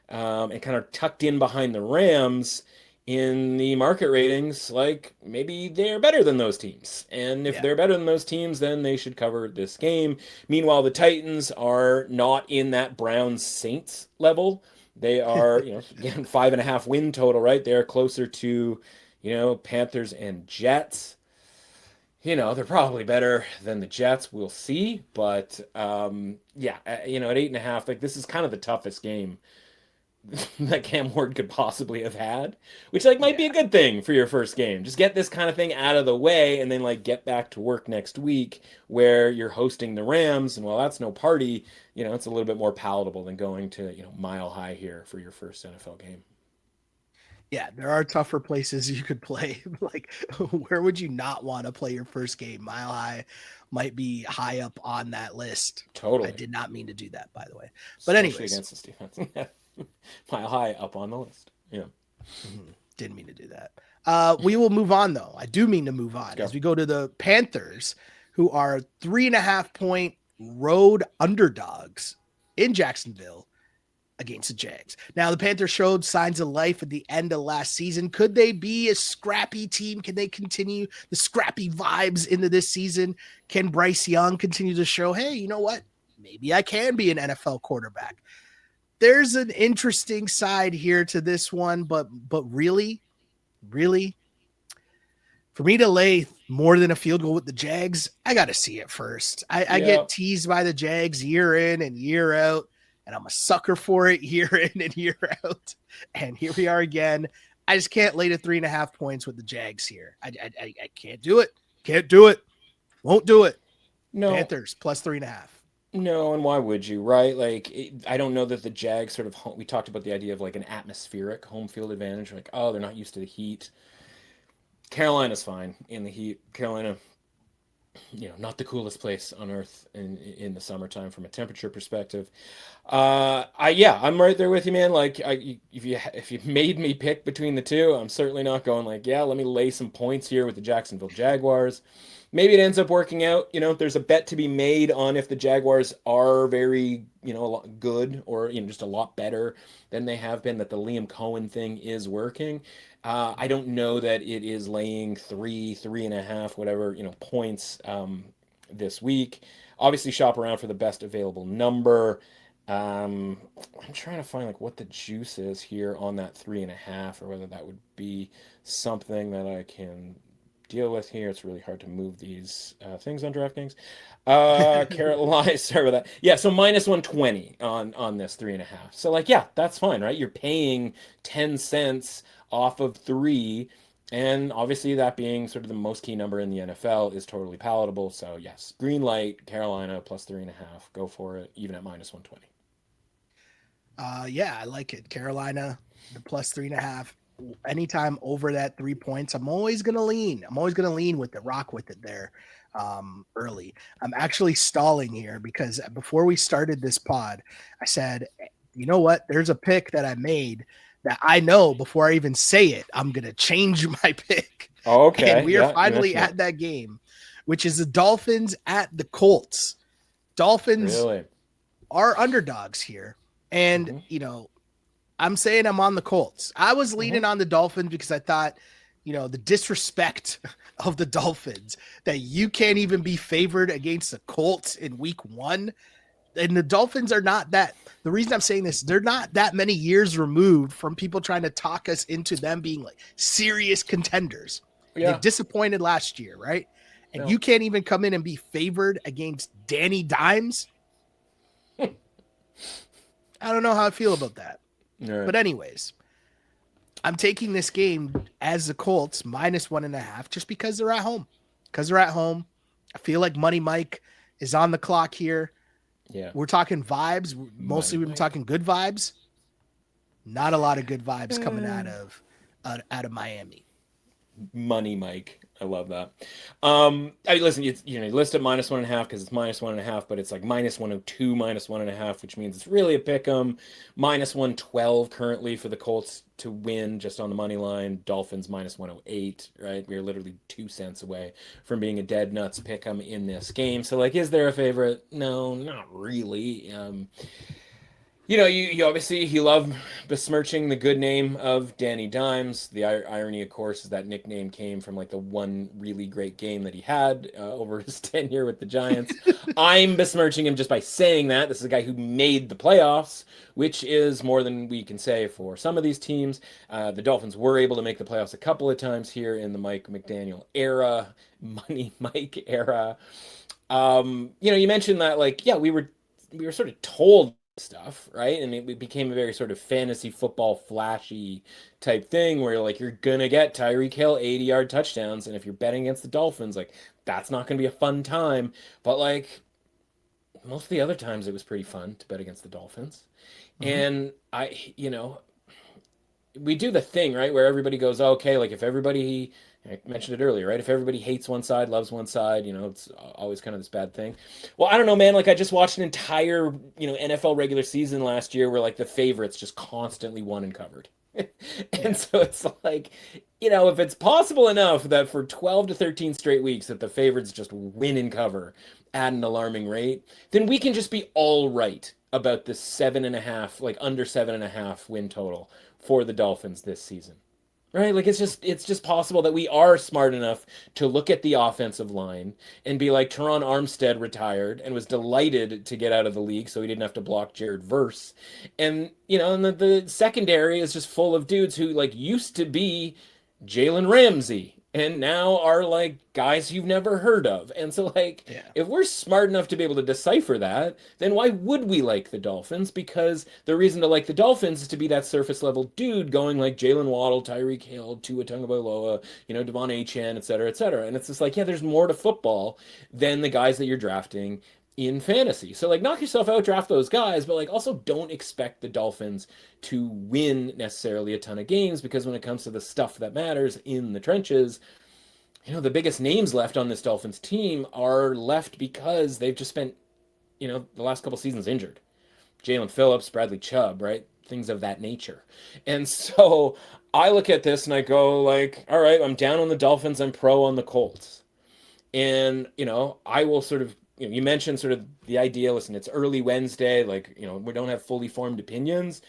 and kind of tucked in behind the Rams in the market ratings, like maybe they're better than those teams. And if Yeah. they're better than those teams, then they should cover this game. Meanwhile, the Titans are not in that Browns Saints level. They are, again, 5.5 win total, right? They're closer to, Panthers and Jets. They're probably better than the Jets. We'll see. But yeah, at 8.5, like this is kind of the toughest game that Cam Ward could possibly have had, which like might be a Yeah. good thing for your first game. Just get this kind of thing out of the way and then like get back to work next week where you're hosting the Rams. And while that's no party, it's a little bit more palatable than going to, Mile High here for your first NFL game. Yeah, there are tougher places you could play. Like, where would you not want to play your first game? Mile High might be high up on that list. I Totally. did not mean to do that, by the way. But Especially anyways, against this defense. Mile High up on the list. Yeah. didn't mean to do that. We will move on though. I do mean to move on Go. as we go to the Panthers, who are 3.5 point road underdogs in Jacksonville against the Jags. Now, the Panthers showed signs of life at the end of last season. Could they be a scrappy team? Can they continue the scrappy vibes into this season? Can Bryce Young continue to show, hey, you know what? Maybe I can be an NFL quarterback. There's an interesting side here to this one, but really, for me to lay more than a field goal with the Jags, I got to see it first. I Yeah. get teased by the Jags year in and year out, and I'm a sucker for it year in and year out. And here we are again. I just can't lay to 3.5 points with the Jags here. I can't do it. Can't do it. Won't do it. No. Panthers plus 3.5. No, and why would you, right? Like, I don't know that the Jags sort of, we talked about the idea of like an atmospheric home field advantage. Like, oh, they're not used to the heat. Carolina's fine in the heat. Carolina, not the coolest place on earth in the summertime from a temperature perspective. I'm right there with you, man. Like, if you made me pick between the two, I'm certainly not going like, yeah, let me lay some points here with the Jacksonville Jaguars. Maybe it ends up working out. There's a bet to be made on if the Jaguars are very, a lot good or just a lot better than they have been. That the Liam Cohen thing is working. I don't know that it is laying 3.5, whatever, points this week. Obviously, shop around for the best available number. I'm trying to find like what the juice is here on that 3.5, or whether that would be something that I can deal with here. It's really hard to move these things on DraftKings. Carolina, sorry about that. Yeah, so minus 120 on this 3.5. So like, yeah, that's fine, right? You're paying 10 cents off of three. And obviously, that being sort of the most key number in the NFL is totally palatable. So, yes, green light, Carolina plus 3.5. Go for it, even at minus 120. Yeah, I like it. Carolina, the plus 3.5. Anytime over that 3 points, I'm always gonna lean. I'm always gonna lean with it, rock with it there early. I'm actually stalling here because before we started this pod, I said, you know what? There's a pick that I made that I know before I even say it, I'm gonna change my pick. Oh, And okay. we are Yeah, you finally mentioned at it. that game, which is the Dolphins at the Colts. Dolphins Really? are underdogs here. And, Mm-hmm. I'm saying I'm on the Colts. I was Mm-hmm. leaning on the Dolphins because I thought, the disrespect of the Dolphins that you can't even be favored against the Colts in week 1. And the Dolphins are not that. The reason I'm saying this, they're not that many years removed from people trying to talk us into them being like serious contenders. They Yeah. disappointed last year, right? And No. you can't even come in and be favored against Danny Dimes. I don't know how I feel about that. All right. But anyways, I'm taking this game as the Colts minus 1.5 just because they're at home. Because they're at home. I feel like Money Mike is on the clock here. Yeah. We're talking vibes. Mostly Money we've been Mike. talking good vibes. Not a lot of good vibes coming Uh, out of Miami. Money Mike. I love that. I mean, listen, you list it -1.5 because it's -1.5, but it's like -102, -1.5, which means it's really a pick 'em. -112 currently for the Colts to win just on the money line. Dolphins -108, right? We're literally 2 cents away from being a dead nuts pick 'em in this game. So, like, is there a favorite? No, not really. You obviously you love besmirching the good name of Danny Dimes. The irony, of course, is that nickname came from like the one really great game that he had over his tenure with the Giants. I'm besmirching him just by saying that. This is a guy who made the playoffs, which is more than we can say for some of these teams. The Dolphins were able to make the playoffs a couple of times here in the Mike McDaniel era, Money Mike era. You mentioned that, like, yeah, we were sort of told stuff, right? And it became a very sort of fantasy football flashy type thing where like you're gonna get Tyreek Hill 80-yard touchdowns, and if you're betting against the Dolphins, like that's not gonna be a fun time. But like most of the other times it was pretty fun to bet against the Dolphins. Mm-hmm. And we do the thing, right, where everybody goes, oh, okay, like if everybody, I mentioned it earlier, right? If everybody hates one side, loves one side, it's always kind of this bad thing. Well, I don't know, man. Like I just watched an entire, NFL regular season last year where like the favorites just constantly won and covered. Yeah. And so it's like, if it's possible enough that for 12 to 13 straight weeks that the favorites just win and cover at an alarming rate, then we can just be all right about the 7.5, like under 7.5 win total for the Dolphins this season. Right? Like it's just possible that we are smart enough to look at the offensive line and be like Teron Armstead retired and was delighted to get out of the league so he didn't have to block Jared Verse. And the secondary is just full of dudes who like used to be Jalen Ramsey and now are like guys you've never heard of. And so like Yeah. if we're smart enough to be able to decipher that, then why would we like the Dolphins? Because the reason to like the Dolphins is to be that surface level dude going like Jalen Waddle, Tyreek Hill, Tua Tagovailoa, Devon Achane, et cetera, et cetera. And it's just like, yeah, there's more to football than the guys that you're drafting in fantasy. So like knock yourself out, draft those guys, but like also don't expect the Dolphins to win necessarily a ton of games because when it comes to the stuff that matters in the trenches, the biggest names left on this Dolphins team are left because they've just spent, the last couple seasons injured. Jalen Phillips, Bradley Chubb, right? Things of that nature. And so I look at this and I go like, all right, I'm down on the Dolphins, I'm pro on the Colts. And, I will sort of, you mentioned sort of the idea, listen, it's early Wednesday, like, we don't have fully formed opinions.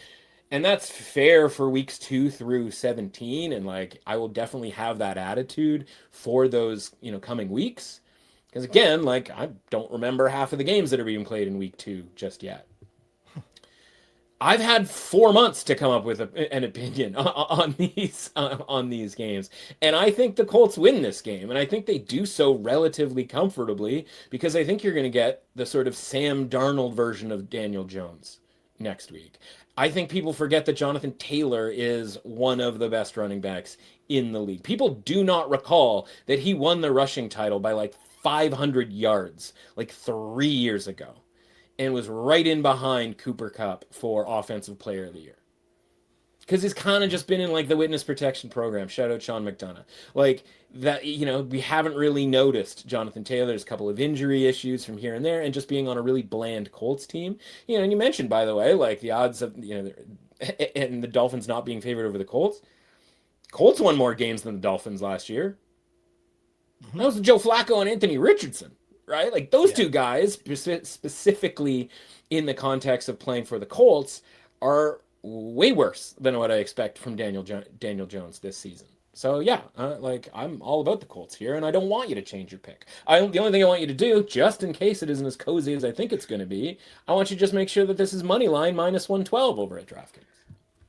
And that's fair for weeks 2 through 17. And like, I will definitely have that attitude for those, coming weeks. Because again, like, I don't remember half of the games that are being played in week 2 just yet. I've had 4 months to come up with an opinion on these games, and I think the Colts win this game, and I think they do so relatively comfortably because I think you're going to get the sort of Sam Darnold version of Daniel Jones next week. I think people forget that Jonathan Taylor is one of the best running backs in the league. People do not recall that he won the rushing title by like 500 yards like 3 years ago and was right in behind Cooper Kupp for Offensive Player of the Year. Because he's kind of just been in like the witness protection program. Shout out Sean McDonough. Like that, we haven't really noticed Jonathan Taylor's couple of injury issues from here and there, and just being on a really bland Colts team. And you mentioned, by the way, like the odds of and the Dolphins not being favored over the Colts. Colts won more games than the Dolphins last year. Mm-hmm. That was Joe Flacco and Anthony Richardson, right? Like those Yeah. two guys, specifically in the context of playing for the Colts, are way worse than what I expect from Daniel Jones this season. So yeah, like I'm all about the Colts here, and I don't want you to change your pick. The only thing I want you to do, just in case it isn't as cozy as I think it's going to be, I want you to just make sure that this is money line -112 over at DraftKings.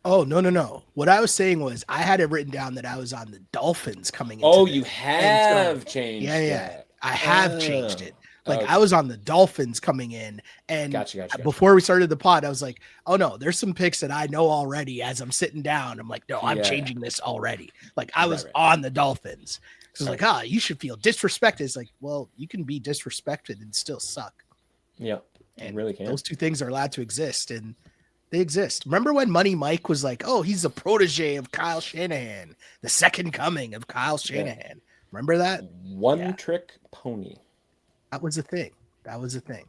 Oh, no, no, no. What I was saying was I had it written down that I was on the Dolphins coming into Oh, this. you And so, have changed yeah. that. I have changed Oh, it. Like I okay. was on the Dolphins coming in, and Gotcha. before we started the pod, I was like, "Oh no, there's some picks that I know already." As I'm sitting down, I'm like, "No, I'm Yeah. changing this already." Like I was Right. on the Dolphins. So it's Okay. like, you should feel disrespected. It's like, well, you can be disrespected and still suck, Yeah. You and really can. those two things are allowed to exist. And They exist. Remember when Money Mike was like, "Oh, he's a protege of Kyle Shanahan, the second coming of Kyle Yeah. Shanahan." Remember that? One trick pony. That was a thing. That was a thing.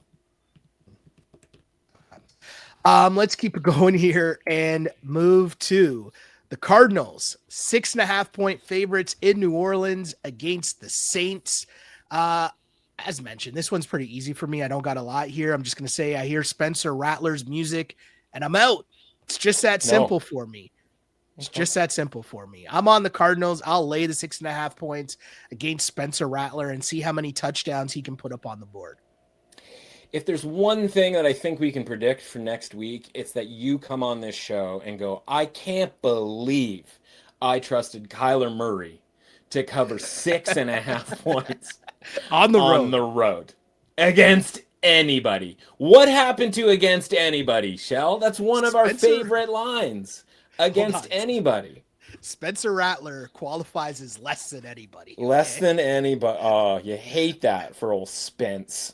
Let's keep it going here and move to the Cardinals, 6.5-point favorites in New Orleans against the Saints. As mentioned, this one's pretty easy for me. I don't got a lot here. I'm just going to say I hear Spencer Rattler's music and I'm out. It's just that simple for me. It's just that simple for me. I'm on the Cardinals. I'll lay the 6.5 points against Spencer Rattler and see how many touchdowns he can put up on the board. If there's one thing that I think we can predict for next week, it's that you come on this show and go, I can't believe I trusted Kyler Murray to cover 6.5 points on the road against anybody. What happened to against anybody, Shell? That's one of our favorite lines. Against anybody. Spencer Rattler qualifies as less than anybody. Okay? Less than anybody. Oh, you hate that for old Spence.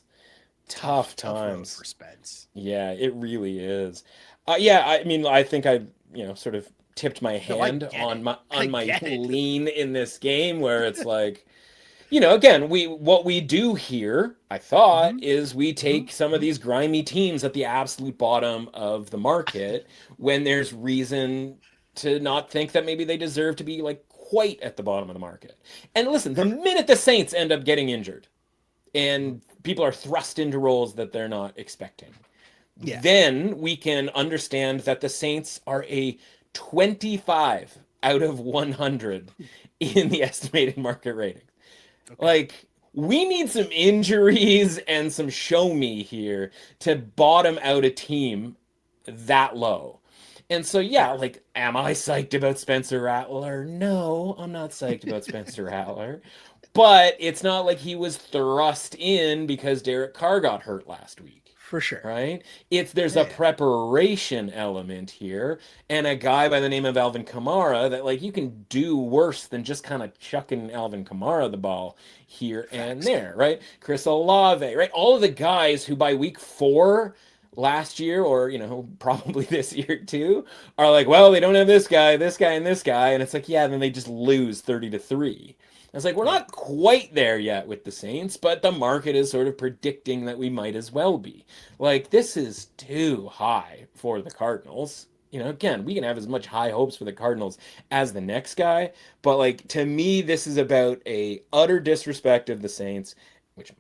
Tough times for Spence. Yeah, it really is. I mean, I think I, sort of tipped my hand on my lean in this game where it's like, again, what we do here, I thought, is we take some of these grimy teams at the absolute bottom of the market when there's reason to not think that maybe they deserve to be like quite at the bottom of the market. And listen, the minute the Saints end up getting injured and people are thrust into roles that they're not expecting, then we can understand that the Saints are a 25 out of 100 in the estimated market rating. Okay. Like, we need some injuries and some show me here to bottom out a team that low. And so, like, am I psyched about Spencer Rattler? No, I'm not psyched about Spencer Rattler. But it's not like he was thrust in because Derek Carr got hurt last week. For sure. Right? There's a preparation element here, and a guy by the name of Alvin Kamara that, like, you can do worse than just kind of chucking Alvin Kamara the ball here and there, right? Chris Olave, right? All of the guys who by week 4 last year, or, probably this year too, are like, well, they don't have this guy, and this guy, and it's like, then they just lose 30-3. It's like, we're not quite there yet with the Saints, but the market is sort of predicting that we might as well be. Like, this is too high for the Cardinals. Again, we can have as much high hopes for the Cardinals as the next guy, but, like, to me, this is about a utter disrespect of the Saints, which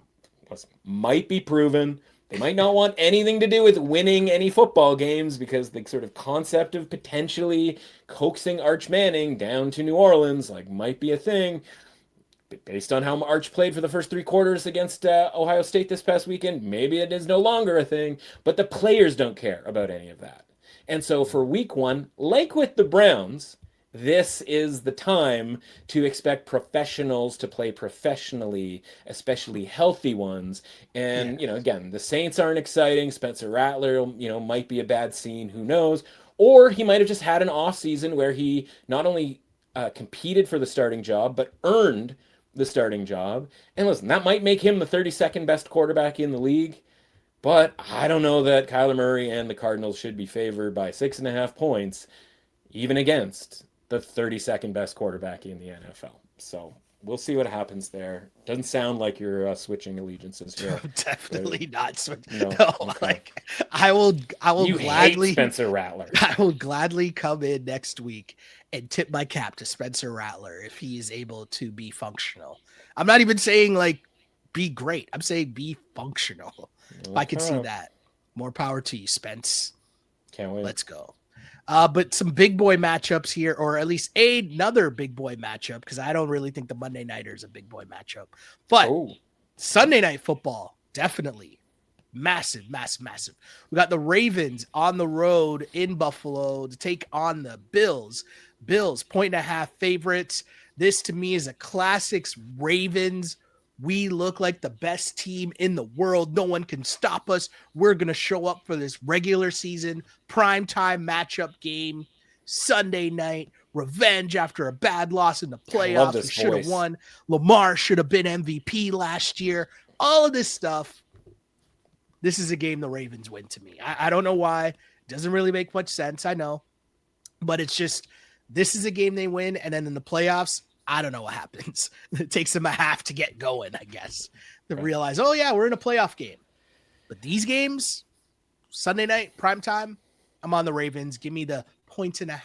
might be proven. They might not want anything to do with winning any football games because the sort of concept of potentially coaxing Arch Manning down to New Orleans, like, might be a thing. Based on how Arch played for the first 3 quarters against Ohio State this past weekend, maybe it is no longer a thing, but the players don't care about any of that. And so for week 1, like with the Browns, this is the time to expect professionals to play professionally, especially healthy ones. And, again, the Saints aren't exciting. Spencer Rattler, might be a bad scene. Who knows? Or he might have just had an off season where he not only competed for the starting job, but earned the starting job. And listen, that might make him the 32nd best quarterback in the league, but I don't know that Kyler Murray and the Cardinals should be favored by 6.5 points, even against the 32nd best quarterback in the NFL. So we'll see what happens there. Doesn't sound like you're switching allegiances here. Definitely not switching. No, okay. Like, I will you gladly hate Spencer Rattler. I will gladly come in next week and tip my cap to Spencer Rattler if he is able to be functional. I'm not even saying like be great. I'm saying be functional. If I can see that, more power to you, Spence. Can't wait. Let's go. But some big boy matchups here, or at least another big boy matchup, because I don't really think the Monday Nighter is a big boy matchup. But Sunday Night Football, definitely. Massive. We got the Ravens on the road in Buffalo to take on the Bills. Bills, 1.5 favorites. This to me is a classics Ravens. We look like the best team in the world. No one can stop us. We're going to show up for this regular season primetime matchup game. Sunday night, revenge after a bad loss in the playoffs. We should have won. Lamar should have been MVP last year. All of this stuff. This is a game the Ravens win to me. I don't know why. Doesn't really make much sense, I know. But it's just, this is a game they win. And then in the playoffs, I don't know what happens. It takes them a half to get going, I guess, to realize, oh, yeah, we're in a playoff game. But these games, Sunday night, prime time, I'm on the Ravens. Give me the 1.5.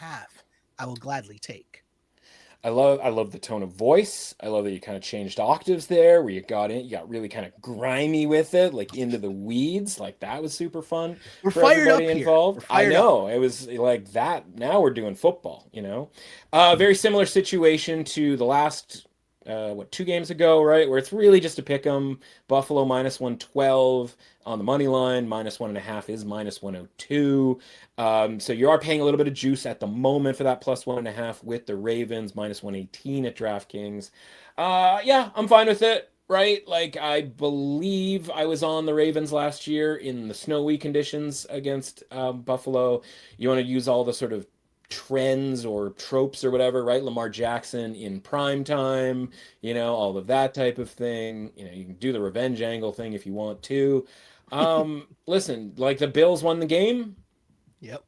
I will gladly take. I love the tone of voice. I love that you kind of changed octaves there, where you got really kind of grimy with it, like into the weeds. Like that was super fun We're for fired everybody up here. involved. I Fired know up. it was like that. Now we're doing football. Very similar situation to the last 2 games ago, right? Where it's really just a pick 'em. Buffalo -112 on the money line, -1.5 is -102. So you are paying a little bit of juice at the moment for that +1.5 with the Ravens, -118 at DraftKings. Yeah, I'm fine with it, right? Like, I believe I was on the Ravens last year in the snowy conditions against Buffalo. You want to use all the sort of trends or tropes or whatever, right? Lamar Jackson in prime time, all of that type of thing. You can do the revenge angle thing if you want to. Listen, like the Bills won the game. Yep.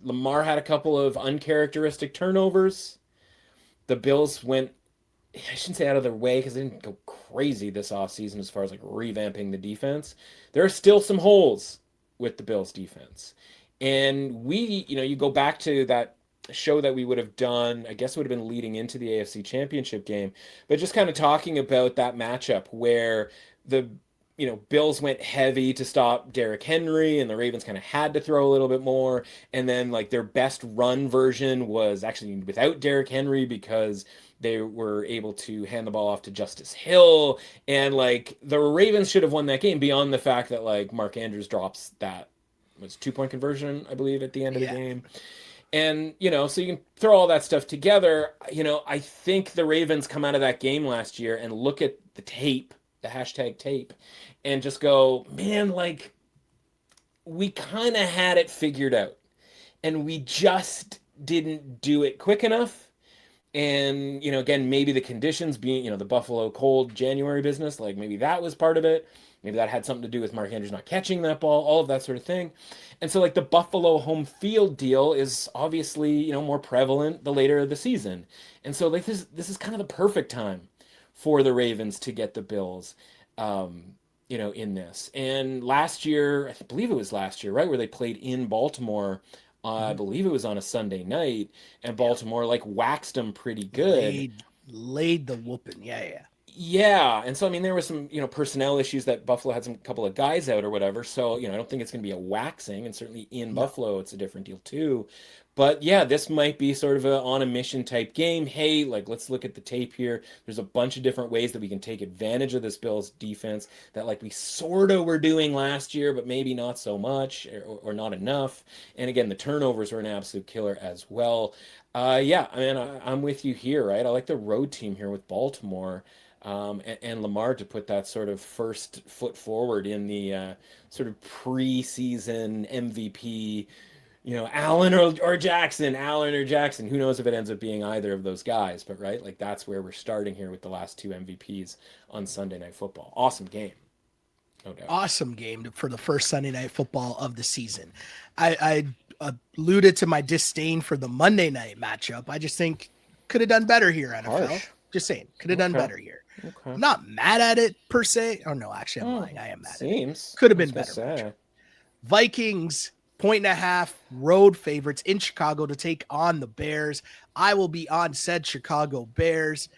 Lamar had a couple of uncharacteristic turnovers. The Bills went, I shouldn't say out of their way because they didn't go crazy this offseason as far as like revamping the defense. There are still some holes with the Bills defense. And you go back to that show that we would have done, I guess it would have been leading into the AFC Championship game, but just kind of talking about that matchup where the Bills went heavy to stop Derrick Henry and the Ravens kind of had to throw a little bit more. And then like their best run version was actually without Derrick Henry because they were able to hand the ball off to Justice Hill. And like the Ravens should have won that game beyond the fact that like Mark Andrews drops that was 2-point conversion, I believe, at the end of the game. And, so you can throw all that stuff together. I think the Ravens come out of that game last year and look at the tape, the hashtag tape, and just go, man, like, we kind of had it figured out. And we just didn't do it quick enough. And, again, maybe the conditions being, the Buffalo cold January business, like maybe that was part of it. Maybe that had something to do with Mark Andrews not catching that ball, all of that sort of thing. And so like the Buffalo home field deal is obviously, more prevalent the later of the season. And so like this is kind of the perfect time for the Ravens to get the Bills, in this. And last year, I believe it was last year, right, where they played in Baltimore. I believe it was on a Sunday night, and Baltimore like waxed them pretty good. Laid the whooping. Yeah. Yeah, and so I mean there was some personnel issues that Buffalo had some couple of guys out or whatever. So I don't think it's going to be a waxing, and certainly in No. Buffalo it's a different deal too. But yeah, this might be sort of a on a mission type game. Hey, like let's look at the tape here. There's a bunch of different ways that we can take advantage of this Bills defense that like we sort of were doing last year, but maybe not so much or not enough. And again, the turnovers were an absolute killer as well. Yeah, I mean I'm with you here, right? I like the road team here with Baltimore. And Lamar to put that sort of first foot forward in the sort of preseason MVP, Allen or Jackson, Allen or Jackson. Who knows if it ends up being either of those guys, but right, like that's where we're starting here with the last two MVPs on Sunday Night Football. Awesome game, no doubt. Awesome game for the first Sunday Night Football of the season. I alluded to my disdain for the Monday night matchup. I just think could have done better here, NFL. Harsh. Just saying, could have done better here. Okay. I'm not mad at it per se. Oh no, actually I'm lying. I am mad Seems. at it. Could have been better. Matchup. Vikings 1.5 road favorites in Chicago to take on the Bears. I will be on said Chicago Bears.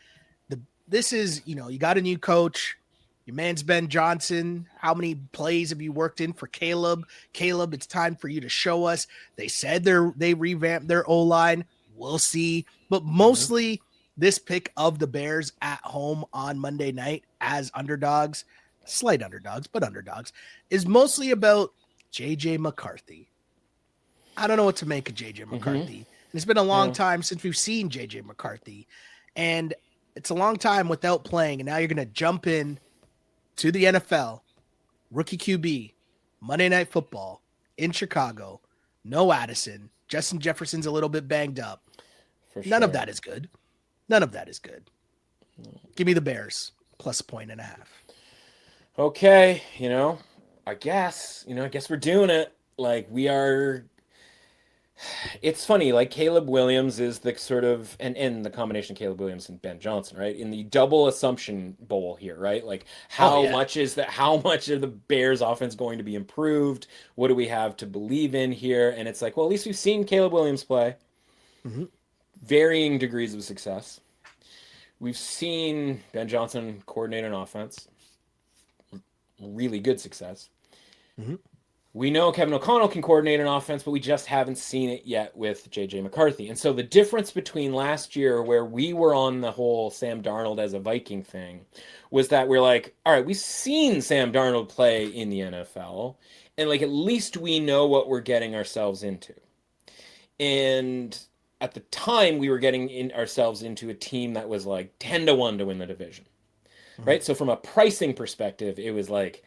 This is, you got a new coach. Your man's Ben Johnson. How many plays have you worked in for Caleb? Caleb, it's time for you to show us. They said they revamped their O-line. We'll see. But mostly this pick of the Bears at home on Monday night as underdogs, slight underdogs, but underdogs, is mostly about J.J. McCarthy. I don't know what to make of J.J. McCarthy. And it's been a long time since we've seen J.J. McCarthy. And it's a long time without playing. And now you're going to jump in to the NFL, rookie QB, Monday Night Football in Chicago. No Addison. Justin Jefferson's a little bit banged up. None of that is good. None of that is good. Give me the Bears plus 1.5. Okay, I guess we're doing it. Like we are It's funny, like Caleb Williams is the sort of and the combination of Caleb Williams and Ben Johnson, right? In the double assumption bowl here, right? Like Oh yeah. how much of the Bears offense going to be improved? What do we have to believe in here? And it's like, well, at least we've seen Caleb Williams play, Mm-hmm. varying degrees of success. We've seen Ben Johnson coordinate an offense, really good success. Mm-hmm. We know Kevin O'Connell can coordinate an offense, but we just haven't seen it yet with J.J. McCarthy. And so the difference between last year, where we were on the whole Sam Darnold as a Viking thing, was that we're like, all right, we've seen Sam Darnold play in the NFL, and like at least we know what we're getting ourselves into. And at the time, we were getting in ourselves into a team that was like 10-1 to win the division, Mm-hmm. right? So from a pricing perspective, it was like,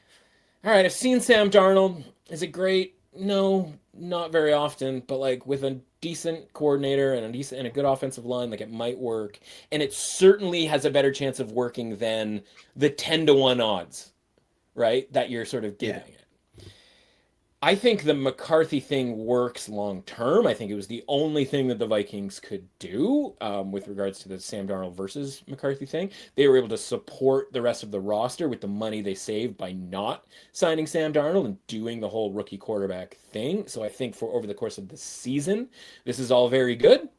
all right, I've seen Sam Darnold. Is it great? No, not very often, but like with a decent coordinator and a good offensive line, like it might work. And it certainly has a better chance of working than the 10-1 odds, right? That you're sort of Yeah. giving it. I think the McCarthy thing works long term. I think it was the only thing that the Vikings could do with regards to the Sam Darnold versus McCarthy thing. They were able to support the rest of the roster with the money they saved by not signing Sam Darnold and doing the whole rookie quarterback thing. So I think for over the course of the season, this is all very good.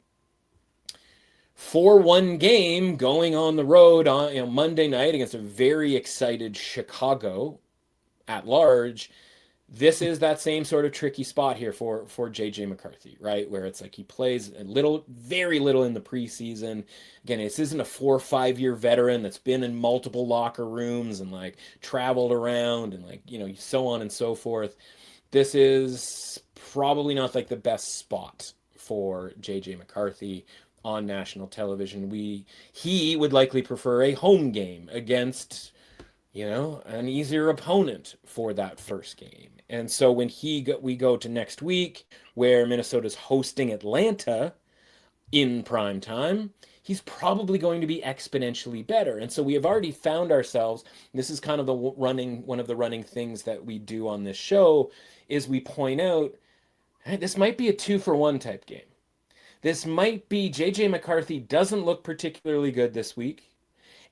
For one game going on the road on Monday night against a very excited Chicago at large, this is that same sort of tricky spot here for JJ McCarthy, right? Where it's like he plays a little, very little in the preseason. Again, this isn't a 4 or 5 year veteran that's been in multiple locker rooms and like traveled around and like, so on and so forth. This is probably not like the best spot for JJ McCarthy on national television. He would likely prefer a home game against an easier opponent for that first game. And so when we go to next week where Minnesota's hosting Atlanta in prime time, he's probably going to be exponentially better. And so we have already found ourselves, this is kind of one of the running things that we do on this show is we point out, hey, this might be a 2-for-1 type game. This might be JJ McCarthy doesn't look particularly good this week.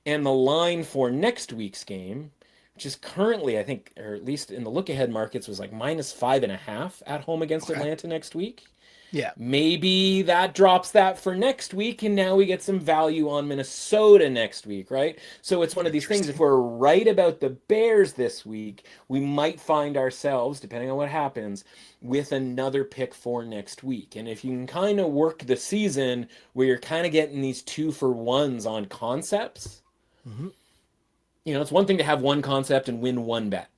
And the line for next week's game, which is currently, I think, or at least in the look ahead markets, was like -5.5 at home against Okay. Atlanta next week. Yeah. Maybe that drops that for next week, and now we get some value on Minnesota next week, right? So it's one of these things. If Interesting. we're right about the Bears this week, we might find ourselves, depending on what happens, with another pick for next week. And if you can kind of work the season where you're kind of getting these 2-for-1s on concepts, Mm-hmm. it's one thing to have one concept and win one bet.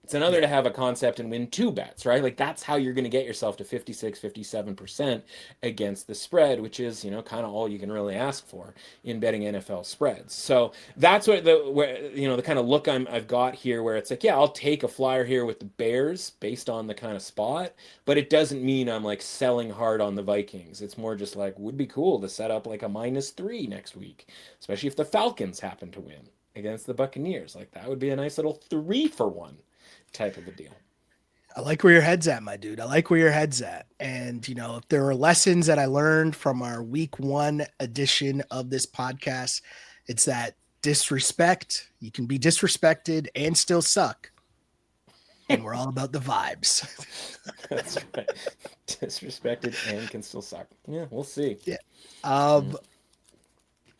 It's another Yeah. to have a concept and win two bets, right? Like that's how you're going to get yourself to 56, 57% against the spread, which is, kind of all you can really ask for in betting NFL spreads. So that's the kind of look I've got here where it's like, yeah, I'll take a flyer here with the Bears based on the kind of spot, but it doesn't mean I'm like selling hard on the Vikings. It's more just like, would be cool to set up like a -3 next week, especially if the Falcons happen to win against the Buccaneers. Like that would be a nice little 3-for-1 type of a deal. I like where your head's at, my dude. I like where your head's at. And, if there are lessons that I learned from our week 1 edition of this podcast, it's that disrespect, you can be disrespected and still suck. And we're all about the vibes. That's right. Disrespected and can still suck. Yeah, we'll see. Yeah.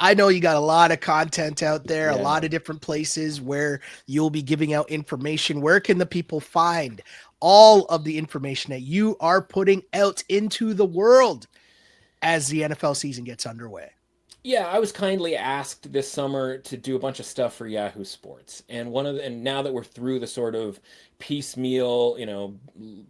I know you got a lot of content out there, a Yeah, lot of different places where you'll be giving out information. Where can the people find all of the information that you are putting out into the world as the NFL season gets underway? Yeah, I was kindly asked this summer to do a bunch of stuff for Yahoo Sports, and and now that we're through the sort of piecemeal,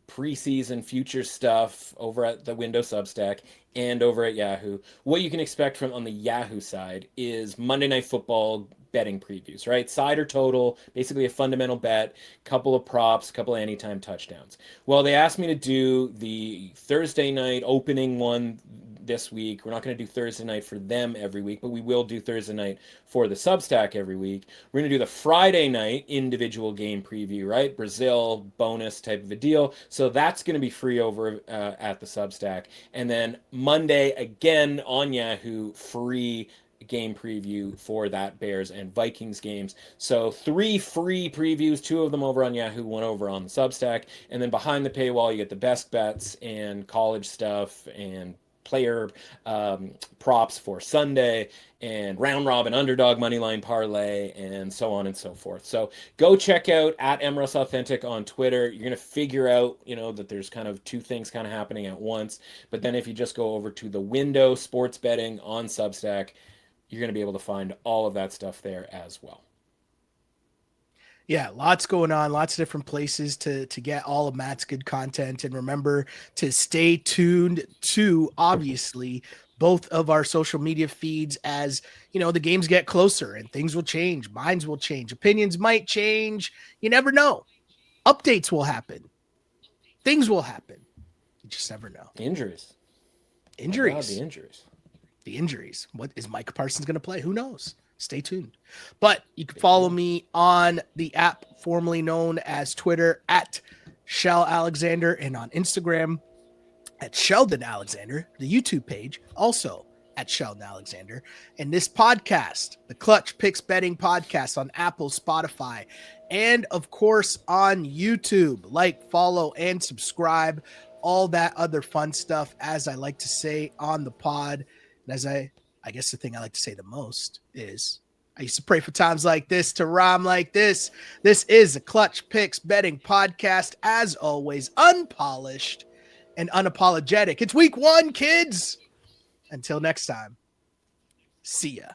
preseason future stuff over at the Windows Substack and over at Yahoo, what you can expect from on the Yahoo side is Monday Night Football betting previews, right? Side or total, basically a fundamental bet, couple of props, couple of anytime touchdowns. Well, they asked me to do the Thursday night opening one this week. We're not going to do Thursday night for them every week, but we will do Thursday night for the Substack every week. We're going to do the Friday night individual game preview, right? Brazil bonus type of a deal. So that's going to be free over at the Substack. And then Monday, again on Yahoo, free game preview for that Bears and Vikings games. So 3 free previews, 2 of them over on Yahoo, 1 over on the Substack. And then behind the paywall, you get the best bets and college stuff and player props for Sunday and round robin underdog moneyline parlay and so on and so forth. So go check out at Emrus Authentic on Twitter. You're going to figure out, that there's kind of 2 things kind of happening at once. But then if you just go over to the window sports betting on Substack, you're going to be able to find all of that stuff there as well. Yeah, lots going on, lots of different places to get all of Matt's good content. And remember to stay tuned to, obviously, both of our social media feeds as, the games get closer and things will change. Minds will change. Opinions might change. You never know. Updates will happen. Things will happen. You just never know. Injuries. Injuries. Oh God, the injuries. What is Micah Parsons going to play? Who knows? Stay tuned. But you can follow me on the app formerly known as Twitter at Shell Alexander and on Instagram at Sheldon Alexander, the YouTube page also at Sheldon Alexander. And this podcast, the Clutch Picks Betting Podcast on Apple, Spotify, and of course on YouTube. Like, follow, and subscribe. All that other fun stuff, as I like to say on the pod. And as I guess the thing I like to say the most is I used to pray for times like this to rhyme like this. This is a Clutch Picks Betting Podcast, as always, unpolished and unapologetic. It's week 1, kids. Until next time, see ya.